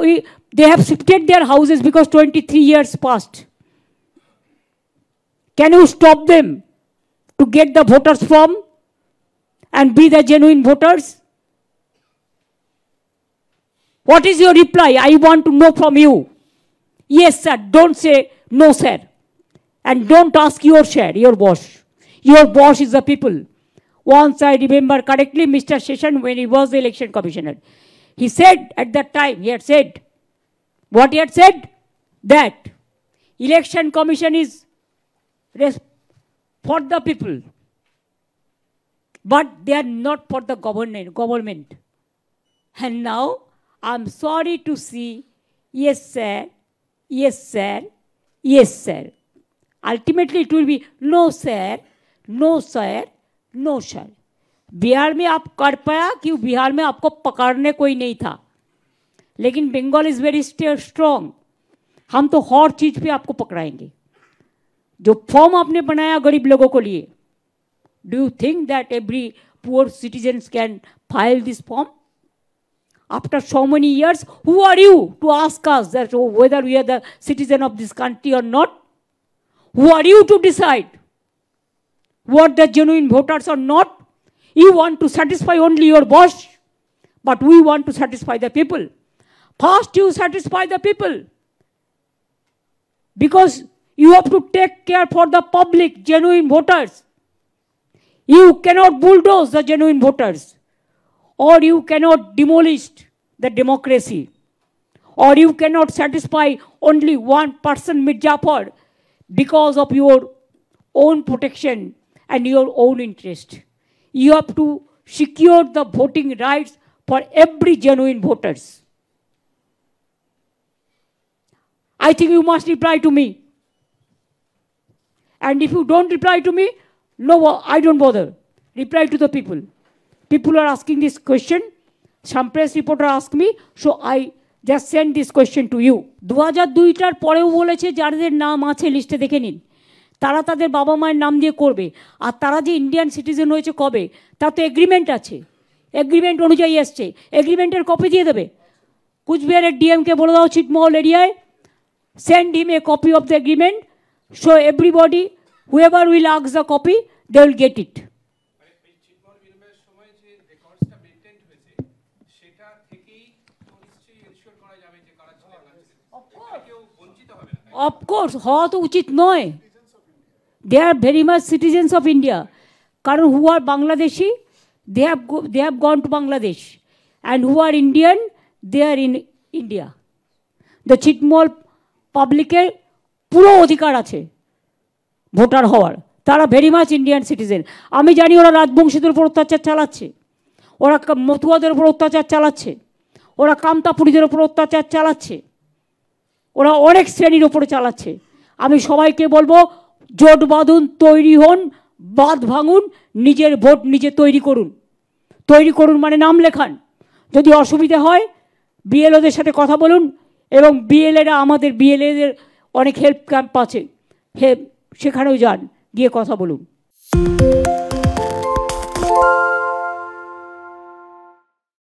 they have shifted their houses because 23 years passed. Can you stop them to get the voters from and be the genuine voters? What is your reply? I want to know from you. Yes, sir. Don't say no, sir. And don't ask your share, your boss. Your boss is the people. Once I remember correctly, Mr. Session, when he was the election commissioner, he said at that time, he had said, what he had said? That election commission is for the people, but they are not for the government. And now, I'm sorry to see, yes, sir, yes, sir, yes, sir. Ultimately, it will be no, sir, no, sir, no, sir. Bihar में आप कर पाया कि बिहार में आपको पकड़ने कोई नहीं था, लेकिन बंगाल इज वेरी स्ट्रॉन्ग। हम तो हर चीज पे आपको पकड़ाएंगे। जो फॉर्म आपने बनाया गरीब लोगों को लिए, do you think that every poor citizens can file this form? After so many years, who are you to ask us that whether we are the citizen of this country or not? Who are you to decide what the genuine voters or not? You want to satisfy only your boss, but we want to satisfy the people. First, you satisfy the people, because you have to take care for the public, genuine voters. You cannot bulldoze the genuine voters, or you cannot demolish the democracy, or you cannot satisfy only one person, Mirzapur, because of your own protection and your own interest. You have to secure the voting rights for every genuine voters. I think you must reply to me. And if you don't reply to me, no, I don't bother. Reply to the people. People are asking this question. Some press reporter asked me, so I just send this question to you. 2002টার পরেও বলেছে যাদের নাম আছে লিস্টে দেখে নিন, তারা তাদের বাবা মায়ের নাম দিয়ে করবে। আর তারা যে ইন্ডিয়ান সিটিজেন হয়েছে কবে, তার তো এগ্রিমেন্ট আছে, এগ্রিমেন্ট অনুযায়ী এসছে, এগ্রিমেন্টের কপি দিয়ে দেবে। কুচবিহারের ডিএমকে বলে দাও ছিটমহল এরিয়ায়, send him a copy of the agreement, so everybody, whoever will ask the copy, they will get it. Of course, হওয়া তো উচিত নয়। They are very much citizens of India. কারণ who are Bangladeshi, they have gone to Bangladesh, and who are Indian, they are in India. The ছিটমহল পাবলিকের পুরো অধিকার আছে ভোটার হওয়ার, তারা ভেরি মাচ ইন্ডিয়ান সিটিজেন। আমি জানি ওরা রাজবংশীদের উপর অত্যাচার চালাচ্ছে, ওরা মতুয়াদের উপর অত্যাচার চালাচ্ছে, ওরা কামতাপুরীদের উপর অত্যাচার চালাচ্ছে, ওরা অনেক শ্রেণীর ওপরে চালাচ্ছে। আমি সবাইকে বলবো, জোট বাঁধুন, তৈরি হন, বাঁধ ভাঙুন, নিজের ভোট নিজে তৈরি করুন। তৈরি করুন মানে নাম লেখান। যদি অসুবিধা হয় বিএলওদের সাথে কথা বলুন, এবং বিএলএরা, আমাদের বিএলএদের অনেক হেল্প ক্যাম্প আছে, সেখানেও যান, গিয়ে কথা বলুন।